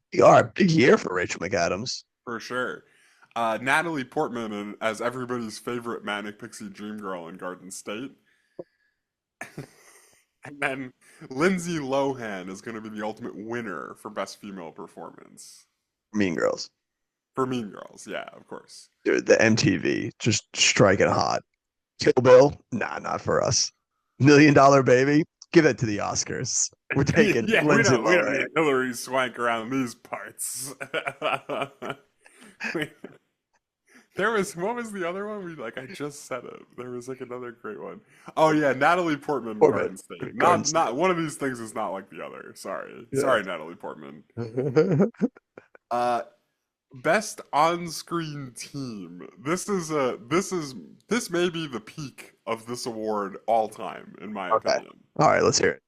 Big year for Rachel McAdams. for sure. Natalie Portman as everybody's favorite Manic Pixie Dream Girl in Garden State. And then Lindsay Lohan is going to be the ultimate winner for Best Female Performance. Mean Girls. For Mean Girls, yeah, of course. Dude, the MTV just striking hot. Kill Bill? Nah, not for us. $1 Million Baby? Give it to the Oscars. We're taking Yeah, Lindsay we don't Lohan. need Hillary Swank around these parts. There was what was the other one? I just said it. There was like another great one. Oh yeah, Natalie Portman, Corbett. Garden State. Garden Not State. one of these things is not like the other. Sorry, Yeah. Natalie Portman. Uh, Best on-screen team. This may be the peak of this award all time, in my Okay. opinion. All right, let's hear it.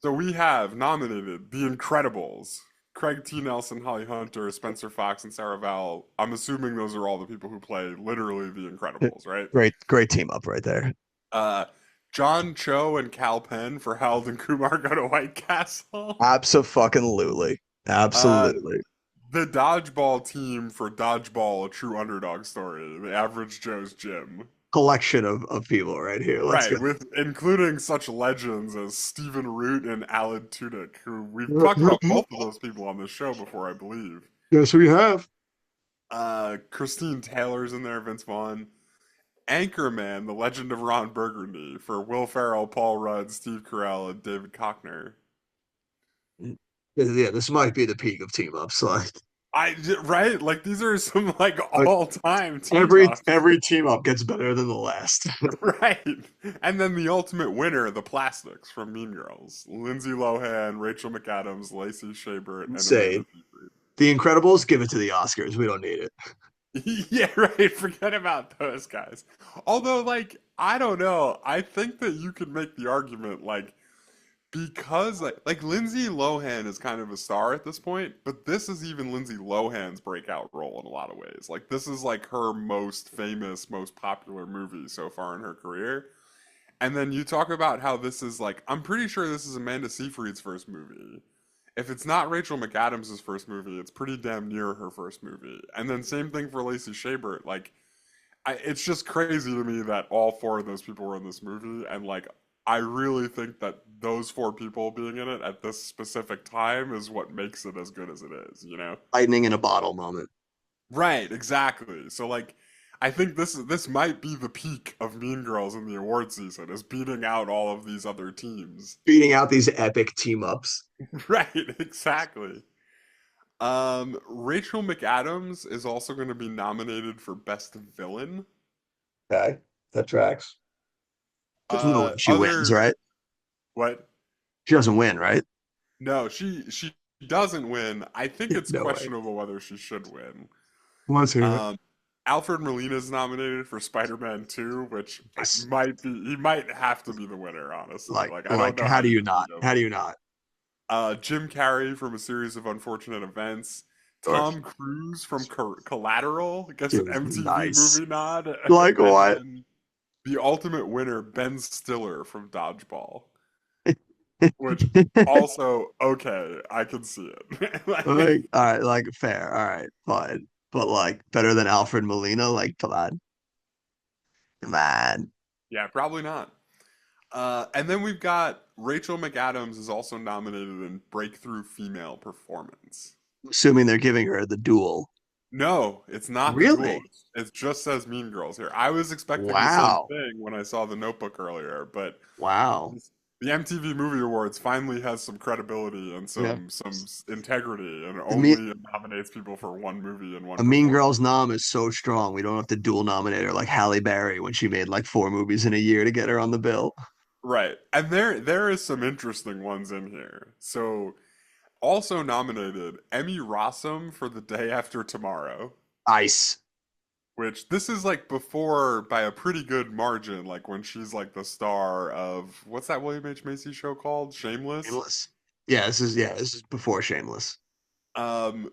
So we have nominated The Incredibles, Craig T. Nelson, Holly Hunter, Spencer Fox, and Sarah Vowell. I'm assuming those are all the people who play literally The Incredibles, right? Great team up right there. Uh, John Cho and Cal Penn for Harold and Kumar Go to White Castle. Absolutely. Uh, Absolutely. the Dodgeball team for Dodgeball, a true underdog story. The Average Joe's Gym. Collection of people right here. Let's go. Right, with including such legends as Stephen Root and Alan Tudyk, who we've talked about both of those people on this show before, I believe. Yes, we have. Christine Taylor's in there, Vince Vaughn. Anchorman, The Legend of Ron Burgundy, for Will Ferrell, Paul Rudd, Steve Carell, and David Cockner. Yeah, this might be the peak of team ups. Like Right, like these are some like all time team ups. every team up gets better than the last. Right, and then the ultimate winner, the Plastics from Mean Girls, Lindsay Lohan, Rachel McAdams, Lacey Chabert, and Insane. Amanda Seyfried. The Incredibles, give it to the Oscars. We don't need it. Yeah, right. Forget about those guys. Although, like, I don't know. I think that you could make the argument, like, because like Lindsay Lohan is kind of a star at this point, but this is even Lindsay Lohan's breakout role in a lot of ways. Like, this is like her most famous, most popular movie so far in her career. And then you talk about how this is like, I'm pretty sure this is Amanda Seyfried's first movie. If it's not Rachel McAdams' first movie, it's pretty damn near her first movie. And then same thing for Lacey Chabert. Like, it's just crazy to me that all four of those people were in this movie. And like, I really think that those four people being in it at this specific time is what makes it as good as it is, you know? Lightning in a bottle moment. Right, exactly. So like, I think this might be the peak of Mean Girls in the award season, is beating out all of these other teams. Beating out these epic team ups. Right, exactly. Rachel McAdams is also going to be nominated for Best Villain. Okay, that tracks. She wins, right? What? She doesn't win, right? No, she doesn't win. I think it's No way. questionable whether she should win. Let's hear it. Alfred Molina is nominated for Spider-Man 2, which Yes. he might have to be the winner, honestly. Like, I don't know how do you can not? beat him. How do you not? Jim Carrey from A Series of Unfortunate Events. Sure. Tom Cruise from Collateral gets an Dude, MTV nice. movie nod. Like And what? then the ultimate winner, Ben Stiller from Dodgeball. Which also, okay, I can see it. Like, all right, like fair, all right, fine. But like better than Alfred Molina, like come on. Come on. Yeah, probably not. And then we've got Rachel McAdams is also nominated in Breakthrough Female Performance. Assuming they're giving her the duel. No, it's not the Really? duel. It just says Mean Girls here. I was expecting the Wow. same thing when I saw The Notebook earlier, but Wow. the MTV Movie Awards finally has some credibility and Yeah. some integrity, and The Me- only nominates people for one movie and one A Mean performance. Girls nom is so strong. We don't have to dual nominate her like Halle Berry when she made like 4 movies in a year to get her on the bill. Right. And there is some interesting ones in here. So also nominated Emmy Rossum for The Day After Tomorrow, Ice. which this is like before by a pretty good margin, like when she's like the star of what's that William H. Macy show called? Shameless? Shameless. Yeah, this is before Shameless. Um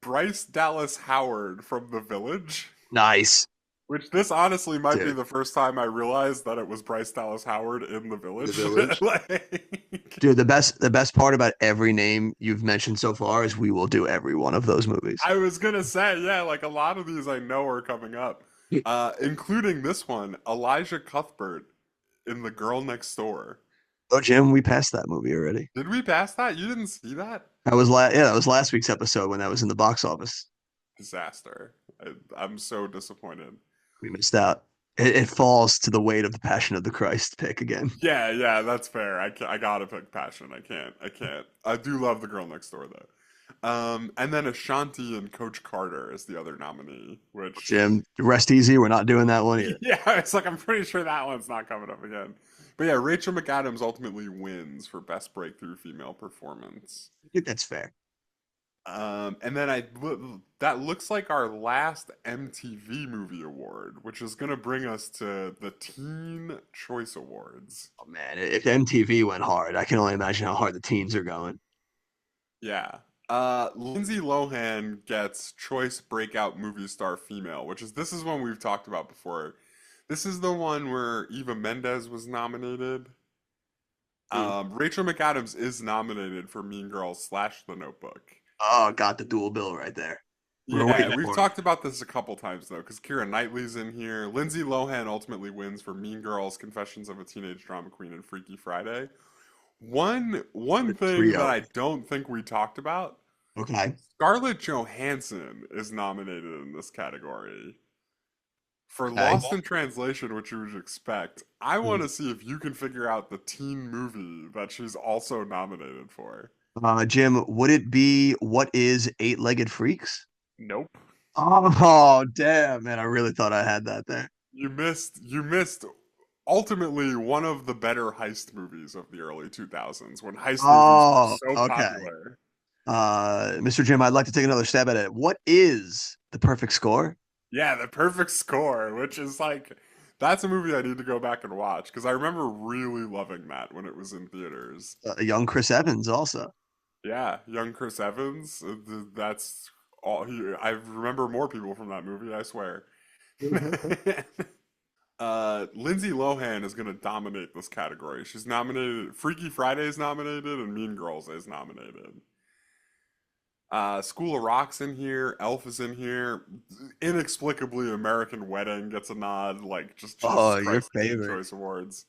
Bryce Dallas Howard from The Village. Nice. Which this honestly might be Dude. the first time I realized that it was Bryce Dallas Howard in The Village. Village? Like, Dude, the best part about every name you've mentioned so far is we will do every one of those movies. I was gonna say, yeah, like a lot of these I know are coming up, including this one, Elijah Cuthbert in The Girl Next Door. Oh, Jim, we passed that movie already. Did we pass that? You didn't see that? That was last week's episode when that was in the box office. Disaster. I'm so disappointed. We missed out. it falls to the weight of the Passion of the Christ pick again. Yeah, yeah, that's fair. I gotta pick Passion. I can't. I do love The Girl Next Door though. And then Ashanti and Coach Carter is the other nominee, which Jim, rest easy. We're not doing that one either. yeah, it's like I'm pretty sure that one's not coming up again. But yeah, Rachel McAdams ultimately wins for Best Breakthrough Female Performance. I think that's fair. And then that looks like our last MTV Movie Award, which is gonna bring us to the Teen Choice Awards. Oh man, if MTV went hard, I can only imagine how hard the teens are going. Yeah. Lindsay Lohan gets Choice Breakout Movie Star Female, which is this is one we've talked about before. This is the one where Eva Mendes was nominated. Hmm. Rachel McAdams is nominated for Mean Girls / The Notebook. Oh, got the dual bill right there. We're Yeah, waiting we've for it. talked about this a couple times though, because Keira Knightley's in here. Lindsay Lohan ultimately wins for Mean Girls, Confessions of a Teenage Drama Queen, and Freaky Friday. One The thing that trio. I don't think we talked about, Okay. Scarlett Johansson is nominated in this category. For Okay. Lost in Translation, which you would expect, I Hmm. want to see if you can figure out the teen movie that she's also nominated for. Jim, would it be What is Eight-Legged Freaks? Nope. Oh, damn, man. I really thought I had that there. You missed ultimately one of the better heist movies of the early 2000s when heist movies were Oh, so okay. popular. Mr. Jim, I'd like to take another stab at it. What is the perfect score? Yeah, The Perfect Score, which is like that's a movie I need to go back and watch because I remember really loving that when it was in theaters. Young Chris Evans also. Yeah, young Chris Evans, that's all I remember more people from that movie, I swear. Lindsay Lohan is going to dominate this category. She's nominated, Freaky Friday is nominated, and Mean Girls is nominated. School of Rock's in here, Elf is in here. Inexplicably, American Wedding gets a nod. Like, just Jesus Oh, your Christ, Teen favorite. Choice Awards.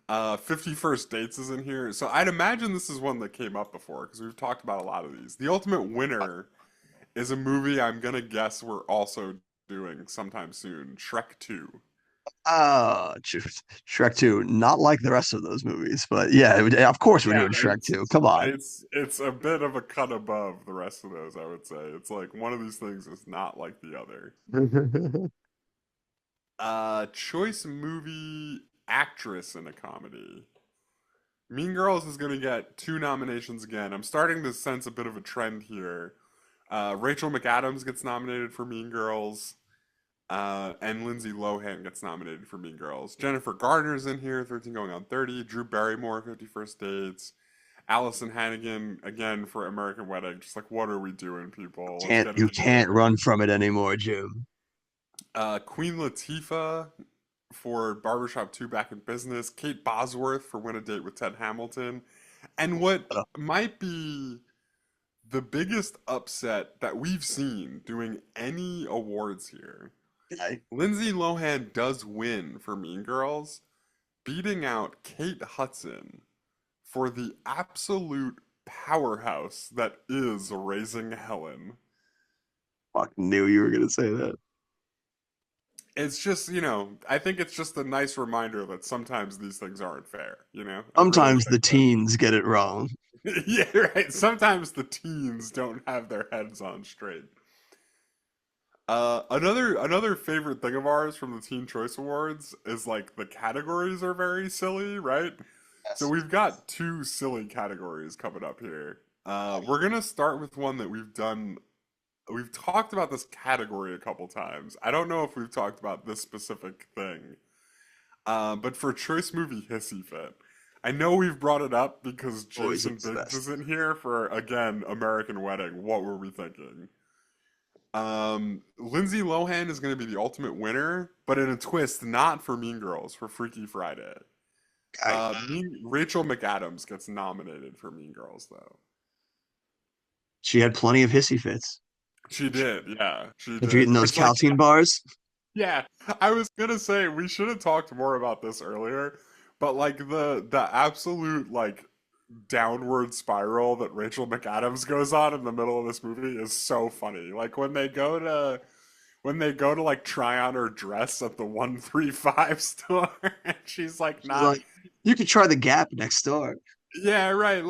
51st Dates is in here. So I'd imagine this is one that came up before because we've talked about a lot of these. The Ultimate Winner is a movie I'm going to guess we're also doing sometime soon, Shrek 2. Shrek 2, not like the rest of those movies, but yeah, of course we're Yeah, doing Shrek 2. it's Come on. it's a bit of a cut above the rest of those, I would say. It's like one of these things is not like the other. Choice movie actress in a comedy. Mean Girls is going to get 2 nominations again. I'm starting to sense a bit of a trend here. Rachel McAdams gets nominated for Mean Girls, and Lindsay Lohan gets nominated for Mean Girls. Jennifer Garner's in here, 13 going on 30. Drew Barrymore, 51st Dates. Allison Hannigan, again, for American Wedding. Just like, what are we doing, people? Let's Can't get it you can't together. run from it anymore, Jim. Queen Latifah for Barbershop 2 Back in Business. Kate Bosworth for Win a Date with Ted Hamilton. And what Uh, might be the biggest upset that we've seen doing any awards here. Okay. Lindsay Lohan does win for Mean Girls, beating out Kate Hudson for the absolute powerhouse that is Raising Helen. Fuck, knew you were gonna say that. It's just, I think it's just a nice reminder that sometimes these things aren't fair, you know? I really Sometimes the think that. teens get it wrong. Yeah, right. Sometimes the teens don't have their heads on straight. Another favorite thing of ours from the Teen Choice Awards is like the categories are very silly, right? So Yes. we've got 2 silly categories coming up here. We're gonna start with one that we've done. We've talked about this category a couple times. I don't know if we've talked about this specific thing. But for Choice Movie Hissy Fit, I know we've brought it up because Always Jason Biggs is obsessed. in here for, again, American Wedding. What were we thinking? Lindsay Lohan is going to be the ultimate winner, but in a twist, not for Mean Girls, for Freaky Friday. Okay. Rachel McAdams gets nominated for Mean Girls, though. She had plenty of hissy fits. She did, yeah, she If you're did. eating those Which, like, calcine bars, yeah, I was gonna say we should have talked more about this earlier, but like the absolute like downward spiral that Rachel McAdams goes on in the middle of this movie is so funny. Like when they go to like try on her dress at the 135 store, and she's like She's not. like, you could try the Gap next door. Yeah, right.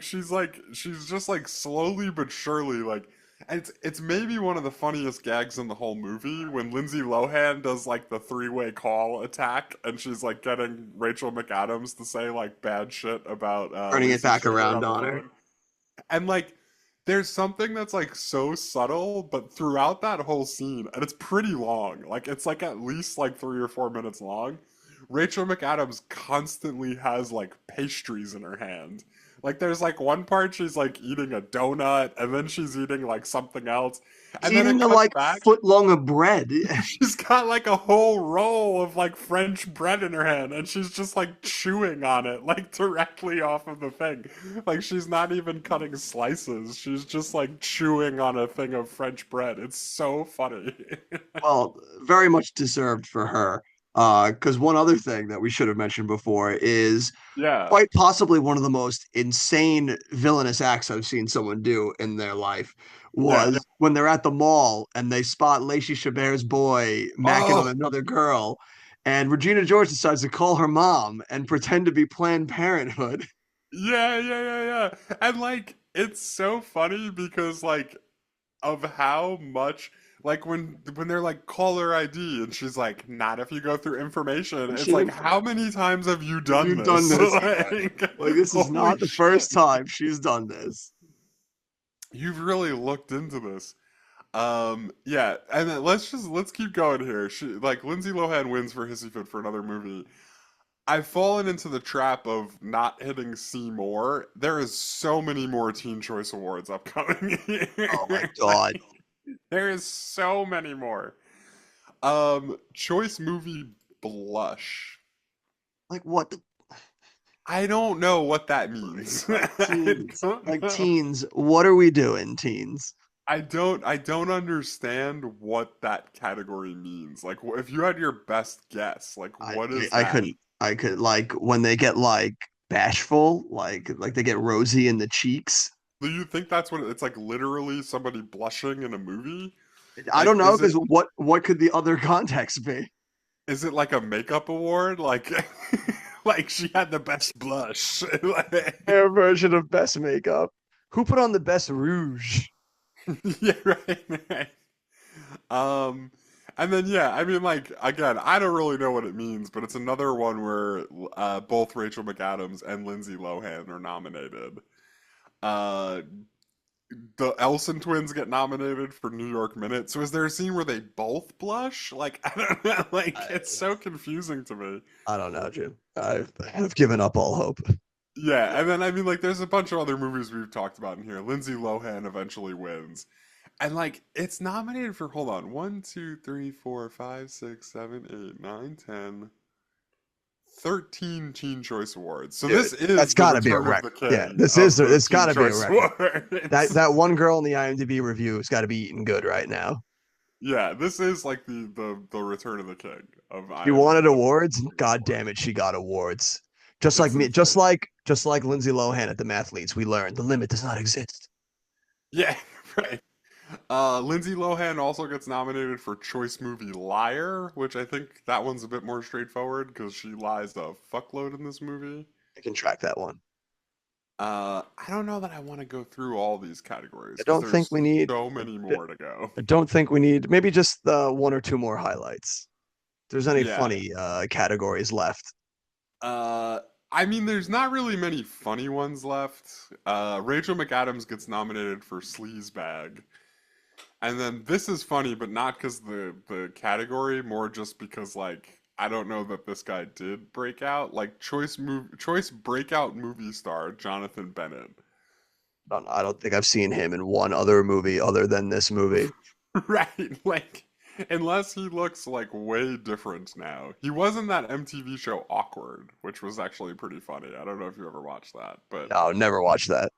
She's just like slowly but surely like, and it's maybe one of the funniest gags in the whole movie when Lindsay Lohan does like the three-way call attack, and she's like getting Rachel McAdams to say like bad shit about Turning it Lacey back Chabert around on the on her. phone. And like there's something that's like so subtle, but throughout that whole scene, and it's pretty long, like it's like at least like 3 or 4 minutes long. Rachel McAdams constantly has like pastries in her hand. Like there's like one part she's like eating a donut, and then she's eating like something else, She's and then it eating a cuts like back. foot long of bread. She's got like a whole roll of like French bread in her hand, and she's just like chewing on it, like directly off of the thing. Like she's not even cutting slices. She's just like chewing on a thing of French bread. It's so funny. Well, very much deserved for her. Because one other thing that we should have mentioned before is Yeah. quite possibly one of the most insane villainous acts I've seen someone do in their life Yeah. was when they're at the mall and they spot Lacey Chabert's boy macking on Oh, another girl, and Regina George decides to call her mom and pretend to be Planned Parenthood. yeah. And like it's so funny because like of how much like when they're like caller ID and she's like not if you go through information, it's like how many times have you done You've done this? this. Like Like this is holy not the shit, first time she's done this. you've really looked into this. Yeah, and then let's keep going here. She like Lindsay Lohan wins for Hissy Fit for another movie. I've fallen into the trap of not hitting see more. There is so many more Teen Choice Awards upcoming Oh my here. God. Like, there is so many more. Choice movie Blush. Like what the I don't know what that means. I teens? don't Like know. teens, what are we doing, teens? I don't understand what that category means. Like if you had your best guess, like I, what is I that? couldn't. I could like when they get like bashful, like they get rosy in the cheeks. Do you think that's what it's like literally somebody blushing in a movie? I don't Like know because what could the other context be? is it like a makeup award? Like like she had the best blush. Their version of best makeup. Who put on the best rouge? Yeah, right. Um, and then yeah, I mean, like again, I don't really know what it means, but it's another one where both Rachel McAdams and Lindsay Lohan are nominated. Uh, the Elson twins get nominated for New York Minute. So is there a scene where they both blush? Like I don't know. Like I, it's so confusing to me. I don't know, Jim. I've given up all hope. Yeah, and then I mean, like, there's a bunch of other movies we've talked about in here. Lindsay Lohan eventually wins. And like it's nominated for hold on 13 Teen Choice Awards. So Dude, this that's is the got to be a return of record. the Yeah, king this is. of the It's got Teen to be a Choice record. That Awards. that one girl in the IMDb review has got to be eating good right now. Yeah, this is like the return of the king of She wanted IMDb awards. God awards. damn it, she got awards. Just like It's me, insane. just like Lindsay Lohan at the Mathletes, we learned the limit does not exist. Yeah, right. Lindsay Lohan also gets nominated for Choice Movie Liar, which I think that one's a bit more straightforward because she lies a fuckload in this movie. I can track that one. I don't know that I want to go through all these categories I because don't think there's we need. so many more to go. I don't think we need. Maybe just one or two more highlights. If there's any Yeah. funny categories left. Uh, I mean, there's not really many funny ones left. Rachel McAdams gets nominated for Sleazebag. And then this is funny, but not because the category, more just because like I don't know that this guy did break out. Like choice breakout movie star Jonathan Bennett. I don't think I've seen him in one other movie other than this movie. Right, like unless he looks like way different now. He was in that MTV show Awkward, which was actually pretty funny. I don't know if you ever watched that, but No, never watched that.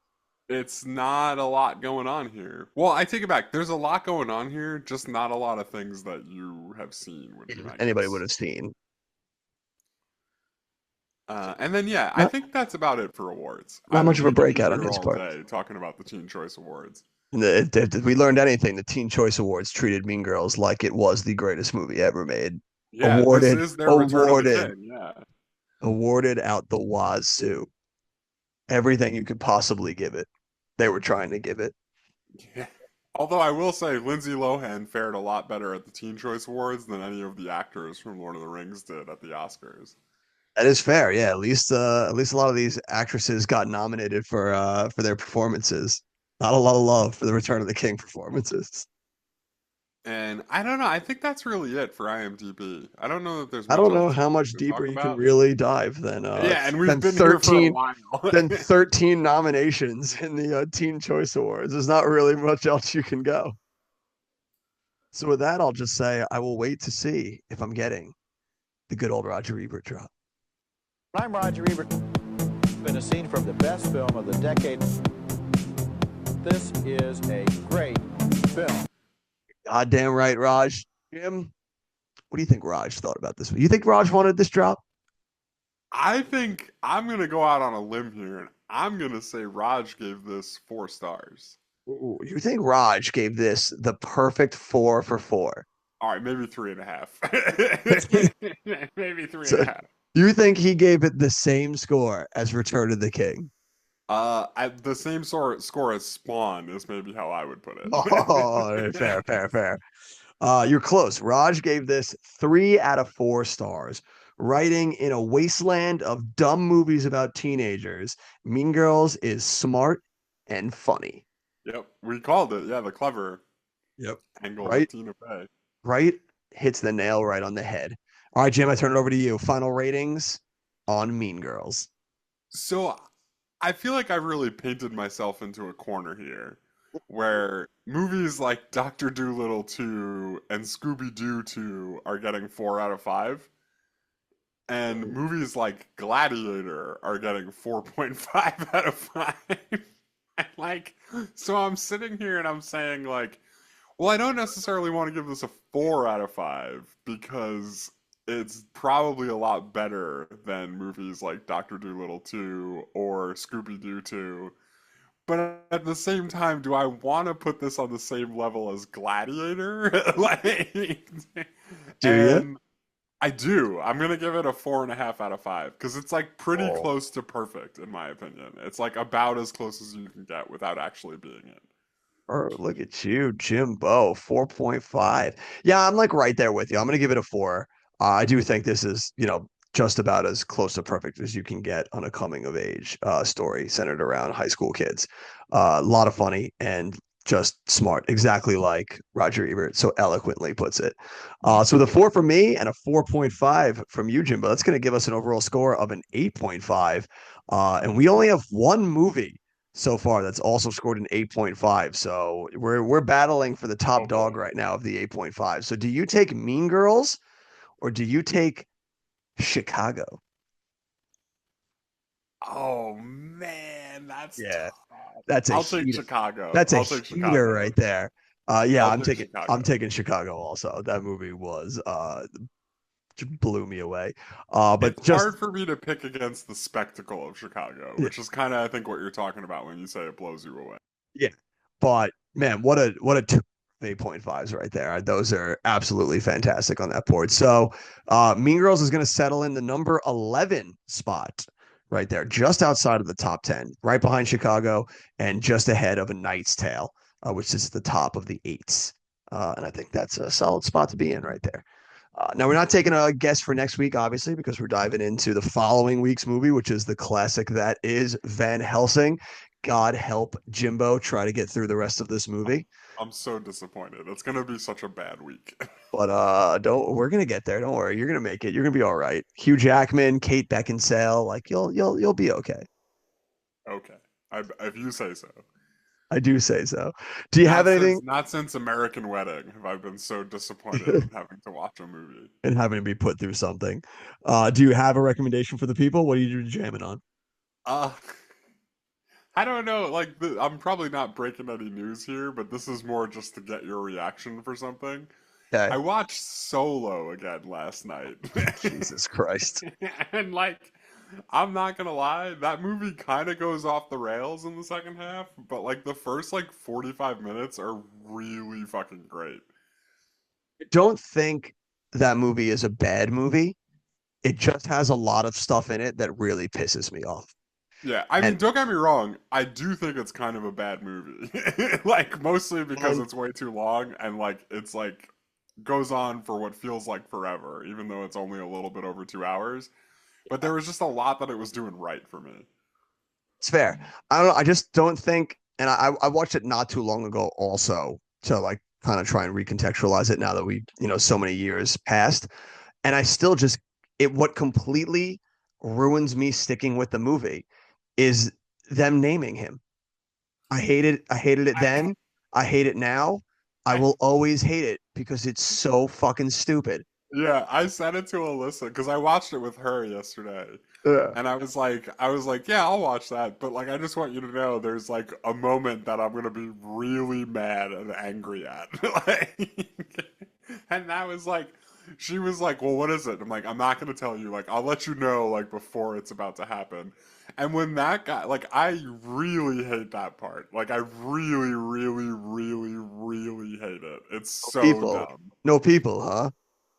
it's not a lot going on here. Well, I take it back. There's a lot going on here, just not a lot of things that you have seen would be my Anybody would guess. have seen. And then yeah, I Not think that's about it for awards. not I much mean, of a we could be breakout on here his all part. day talking about the Teen Choice Awards. If we learned anything, the Teen Choice Awards treated Mean Girls like it was the greatest movie ever made. Yeah, this Awarded, is their Return of the awarded, King. Yeah. awarded out the wazoo. Everything you could possibly give it, they were trying to give it. Yeah. Although I will say Lindsay Lohan fared a lot better at the Teen Choice Awards than any of the actors from Lord of the Rings did at the Oscars. That is fair. Yeah, at least a lot of these actresses got nominated for their performances. Not a lot of love for the Return of the King performances. And I don't know, I think that's really it for IMDb. I don't know that there's I much don't else know how much to deeper talk you can about. really dive than uh Yeah, and we've than been here for a 13 while. than 13 nominations in the Teen Choice Awards. There's not really much else you can go. So with that, I'll just say I will wait to see if I'm getting the good old Roger Ebert drop. I'm Roger Ebert. In a scene from the best film of the decade. This is a great film. Goddamn right, Raj. Jim, what do you think Raj thought about this? You think Raj wanted this drop? I think I'm gonna go out on a limb here, and I'm gonna say Raj gave this 4 stars. Ooh, you think Raj gave this the perfect 4 for 4? All right, maybe 3.5. Maybe three and So a half. you think he gave it the same score as Return of the King? The same score as Spawn is maybe how I would put Oh, it. fair, fair, fair. You're close. Raj gave this 3 out of 4 stars, writing in a wasteland of dumb movies about teenagers. Mean Girls is smart and funny. Yep, we called it. Yeah, the clever Yep. angle with Right, Tina Fey. right. Hits the nail right on the head. All right, Jim, I turn it over to you. Final ratings on Mean Girls. So I feel like I really painted myself into a corner here, where movies like Doctor Dolittle 2 and Scooby Doo 2 are getting 4 out of 5. And movies like Gladiator are getting 4.5 out of 5. And like, so I'm sitting here and I'm saying, like, well, I don't necessarily want to give this a 4 out of 5 because it's probably a lot better than movies like Doctor Dolittle 2 or Scooby Doo 2. But at the same time, do I want to put this on the same level as Gladiator? Like, Do you? and I do. I'm gonna give it a 4.5 out of 5 because it's like pretty Oh, close to perfect in my opinion. It's like about as close as you can get without actually being it. look at you, Jimbo, 4.5. Yeah, I'm like right there with you. I'm gonna give it a 4. I do think this is, just about as close to perfect as you can get on a coming of age story centered around high school kids. A lot of funny and just smart, exactly like Roger Ebert so eloquently puts it. So the 4 from me and a 4.5 from you, Jimbo, that's going to give us an overall score of an 8.5. And we only have one movie so far that's also scored an 8.5. So we're battling for the top Oh dog boy. right now of the 8.5. So do you take Mean Girls or do you take Chicago? Oh man, that's Yeah, tough. that's a I'll take heater. Chicago. That's a I'll take heater right Chicago. there. Yeah, I'll I'm take taking I'm Chicago. taking Chicago also. That movie was blew me away. But It's just hard for me to pick against the spectacle of Chicago, yeah, which is kind of I think what you're talking about when you say it blows you away. yeah. But man, what a two 8.5s right there. Those are absolutely fantastic on that board. So Mean Girls is going to settle in the number 11 spot right there, just outside of the top 10, right behind Chicago and just ahead of A Knight's Tale, which is at the top of the eights. And I think that's a solid spot to be in right there. Now, we're not taking a guess for next week, obviously, because we're diving into the following week's movie, which is the classic that is Van Helsing. God help Jimbo try to get through the rest of this movie. I'm so disappointed. It's gonna be such a bad week. But don't we're gonna get there. Don't worry, you're gonna make it. You're gonna be all right. Hugh Jackman, Kate Beckinsale, like you'll be okay. Okay, if you say so. I do say so. Do you have anything Not since American Wedding have I been so disappointed in having to watch a movie. and having to be put through something? Do you have a recommendation for the people? What are you jamming on? Uh, I don't know. Like, I'm probably not breaking any news here, but this is more just to get your reaction for something. Okay. I watched Solo again last night. Jesus Christ. And like I'm not gonna lie, that movie kind of goes off the rails in the second half, but like the first like 45 minutes are really fucking great. I don't think that movie is a bad movie. It just has a lot of stuff in it that really pisses me off. Yeah, I mean, And don't get me wrong, I do think it's kind of a bad movie. Like mostly because and it's way too long and like it's like goes on for what feels like forever, even though it's only a little bit over 2 hours. But there was just a lot that it was doing right for me. it's fair. I don't know. I just don't think, and I watched it not too long ago also to like kind of try and recontextualize it now that we, so many years passed. And I still just what completely ruins me sticking with the movie is them naming him. I hated it I, then. I hate it now. I I will always hate it because it's so fucking stupid. Yeah, I sent it to Alyssa because I watched it with her yesterday. Yeah. And I was like, yeah, I'll watch that. But like, I just want you to know there's like a moment that I'm gonna be really mad and angry at. Like, and that was like, she was like, well, what is it? I'm like, I'm not gonna tell you. Like, I'll let you know like before it's about to happen. And when that guy, like, I really hate that part. Like, I really, really, really, really hate it. It's so People. dumb. No people, huh?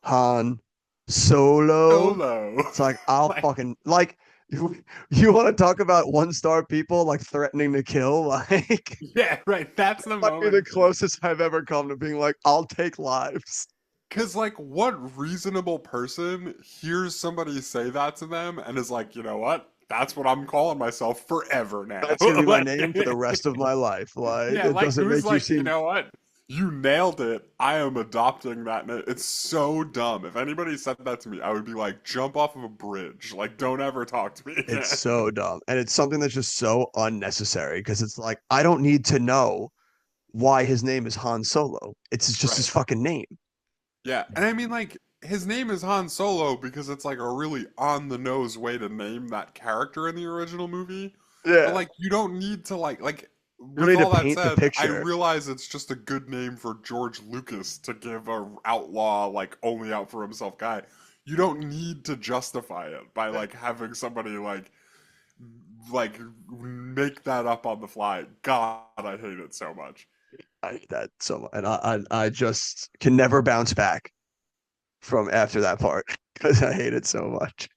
Han Solo. Solo. It's like I'll Like, fucking like you want to talk about one star people like threatening to kill, like yeah, right. That's the might be the moment. closest I've ever come to being like, I'll take lives. Because, like, what reasonable person hears somebody say that to them and is like, you know what? That's what I'm calling myself forever now. That's gonna be my Like, name for the rest of my life. Like, yeah, it like, doesn't who's make you like, you seem know what? You nailed it. I am adopting that. It's so dumb. If anybody said that to me, I would be like, jump off of a bridge. Like, don't ever talk to me it's again. so dumb. And it's something that's just so unnecessary because it's like I don't need to know why his name is Han Solo. It's just his Right. fucking name. Yeah, and I mean, like, his name is Han Solo because it's like a really on the nose way to name that character in the original movie. But Yeah. like, you don't need to You don't with need to all that paint the said, I picture. realize it's just a good name for George Lucas to give a outlaw like only out for himself guy. You don't need to justify it by like having somebody like make that up on the fly. God, I hate it so much. I hate that so much. And I just can never bounce back from after that part because I hate it so much.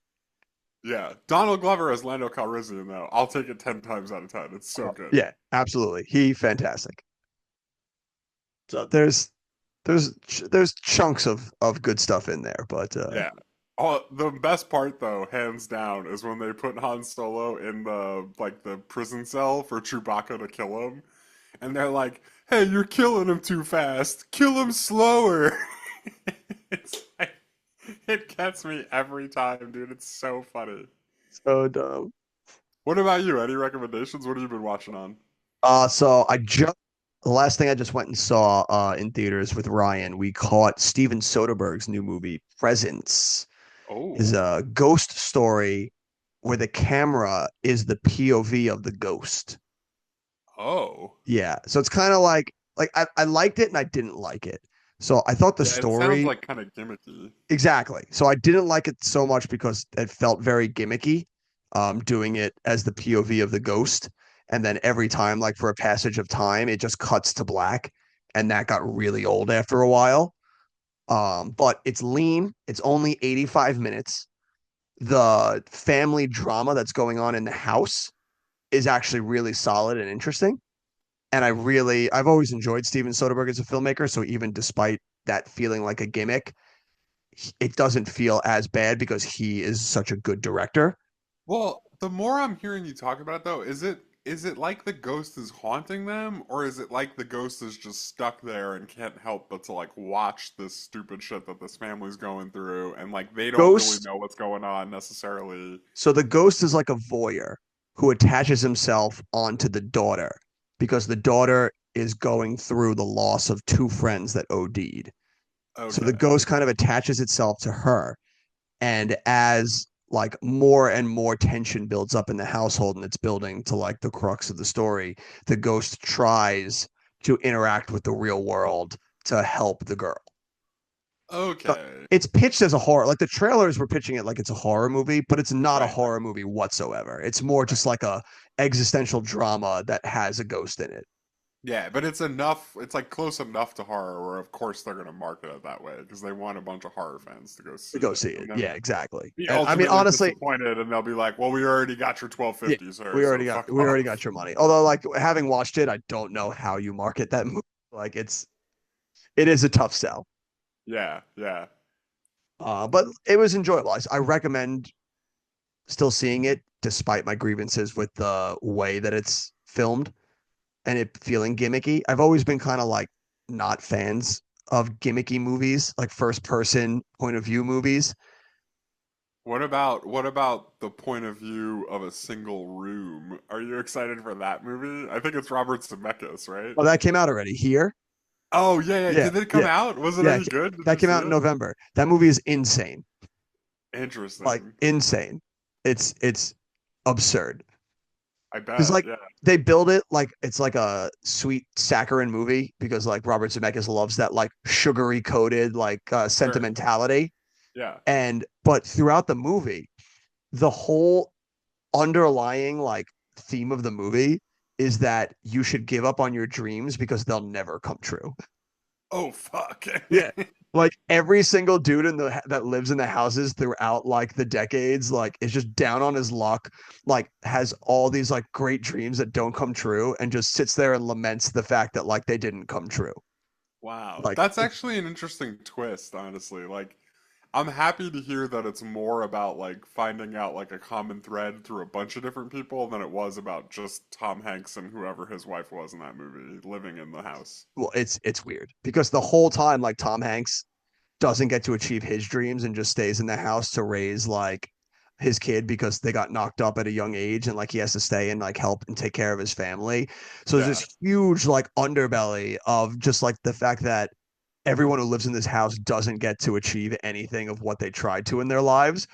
Yeah, Donald Glover as Lando Calrissian though. I'll take it 10 times out of 10. It's so good. Yeah, absolutely. He fantastic. So there's chunks of good stuff in there, but Yeah. Oh, the best part though, hands down, is when they put Han Solo in the prison cell for Chewbacca to kill him, and they're like, "Hey, you're killing him too fast. Kill him slower." It's like it gets me every time, dude. It's so funny. so dumb. What about you? Any recommendations? What have you been watching on? So the last thing I just went and saw in theaters with Ryan, we caught Steven Soderbergh's new movie Presence. Is Oh, a ghost story where the camera is the POV of the ghost. oh, Yeah. So it's kind of like I liked it and I didn't like it. So I thought the yeah. It sounds story like kind of gimmicky. exactly. So I didn't like it so much because it felt very gimmicky, doing it as the POV of the ghost. And then every time, like for a passage of time, it just cuts to black. And that got really old after a while. But it's lean. It's only 85 minutes. The family drama that's going on in the house is actually really solid and interesting. And I've always enjoyed Steven Soderbergh as a filmmaker. So even despite that feeling like a gimmick, it doesn't feel as bad because he is such a good director. Well, the more I'm hearing you talk about it though, is it like the ghost is haunting them, or is it like the ghost is just stuck there and can't help but to like watch this stupid shit that this family's going through and like they don't really Ghost, know what's going on necessarily? so the ghost is like a voyeur who attaches himself onto the daughter because the daughter is going through the loss of two friends that OD'd. So the Okay. ghost kind of attaches itself to her. And as like more and more tension builds up in the household and it's building to like the crux of the story, the ghost tries to interact with the real world to help the girl. Okay. It's pitched as a horror. Like the trailers were pitching it like it's a horror movie, but it's not a Right, right, horror movie whatsoever. It's more right. just like a existential drama that has a ghost in it. Yeah, but it's enough, it's like close enough to horror where of course they're gonna market it that way because they want a bunch of horror fans to go To see go it see it. and Yeah, then exactly. be And I mean, ultimately honestly, disappointed and they'll be like, "Well, we already got your yeah, 12.50, sir, so fuck we already off." got your money. Although, like having watched it, I don't know how you market that movie. Like it is a tough sell. Yeah, yeah. But it was enjoyable. I recommend still seeing it despite my grievances with the way that it's filmed and it feeling gimmicky. I've always been kind of like not fans of gimmicky movies, like first person point of view movies. What about the point of view of a single room? Are you excited for that movie? I think it's Robert Zemeckis, right? Well, that came out already here. Oh yeah, yeah. Yeah, Did it come yeah, out? Was it yeah. any good? Did That you came see out in it? November. That movie is insane. Like Interesting. insane. It's absurd. I Because bet. like Yeah, they build it like it's like a sweet saccharine movie because like Robert Zemeckis loves that like sugary coated like sure. sentimentality. Yeah. And but throughout the movie, the whole underlying like theme of the movie is that you should give up on your dreams because they'll never come true. Oh fuck. Yeah. Like every single dude in the that lives in the houses throughout like the decades, like is just down on his luck, like has all these like great dreams that don't come true, and just sits there and laments the fact that like they didn't come true. Wow. Like That's it, actually an interesting twist, honestly. Like I'm happy to hear that it's more about like finding out like a common thread through a bunch of different people than it was about just Tom Hanks and whoever his wife was in that movie living in the house. well, it's weird because the whole time like Tom Hanks doesn't get to achieve his dreams and just stays in the house to raise like his kid because they got knocked up at a young age and like he has to stay and like help and take care of his family. So there's Yeah. this huge like underbelly of just like the fact that everyone who lives in this house doesn't get to achieve anything of what they tried to in their lives.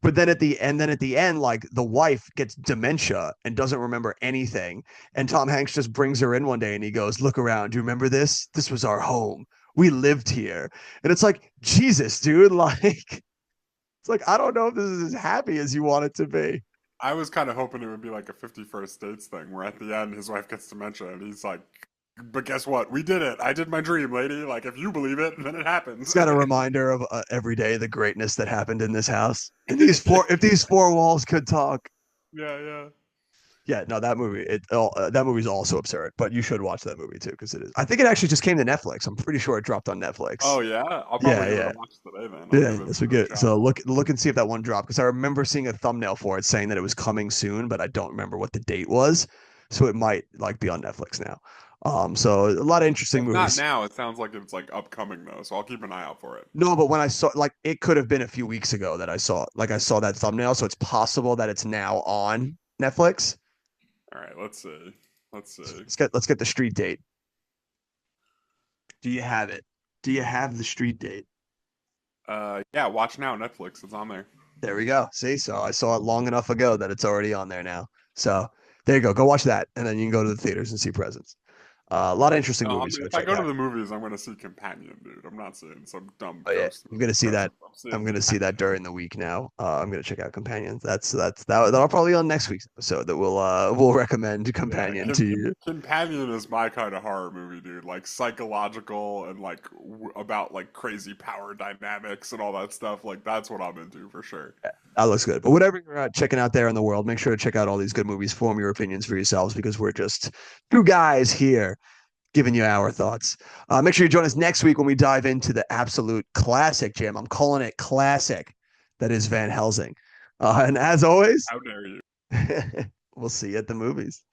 But then at the end, like the wife gets dementia and doesn't remember anything. And Tom Hanks just brings her in one day and he goes, "Look around. Do you remember this? This was our home. We lived here." And it's like, Jesus, dude, like it's like I don't know if this is as happy as you want it to be. I was kind of hoping it would be like a 51st dates thing where at the end his wife gets dementia and he's like, but guess what? We did it. I did my dream, lady. Like if you believe it, then it It's happens. got a reminder of every day the greatness that happened in this house. And if these four walls could talk. Yeah, yeah. Yeah, no, that movie that movie's also absurd, but you should watch that movie too because it is. I think it actually just came to Netflix. I'm pretty sure it dropped on Netflix. Oh yeah, I'll Yeah, probably give it a yeah, watch today then. I'll yeah. give it That's what a good. shot. So look and see if that one dropped because I remember seeing a thumbnail for it saying that it was coming soon, but I don't remember what the date was. So it might like be on Netflix now. So a lot of interesting If not movies. now, it sounds like it's like upcoming though, so I'll keep an eye out for it. No, but when I saw like it could have been a few weeks ago that I saw that thumbnail, so it's possible that it's now on Netflix. All right, let's see. Let's see. Let's get the street date. Do you have it? Do you have the street date? Yeah, watch now, Netflix. It's on there. There we go. See, so I saw it long enough ago that it's already on there now. So there you go. Go watch that, and then you can go to the theaters and see Presents. A lot of interesting No, movies to go if I check go to out. the movies, I'm gonna see Companion, dude. I'm not seeing some dumb Oh yeah, ghost I'm movie gonna with see that. presents. I'm I'm seeing gonna see that Companion. during the week now. I'm gonna check out Companions. That'll probably be on next week's episode that we'll recommend Yeah, Companion to you. Companion is my kind of horror movie, dude. Like psychological and like about like crazy power dynamics and all that stuff. Like that's what I'm into for sure. That looks good. But whatever you're checking out there in the world, make sure to check out all these good movies. Form your opinions for yourselves because we're just two guys here giving you our thoughts. Make sure you join us next week when we dive into the absolute classic, Jim. I'm calling it classic. That is Van Helsing. And as always, How dare you? we'll see you at the movies.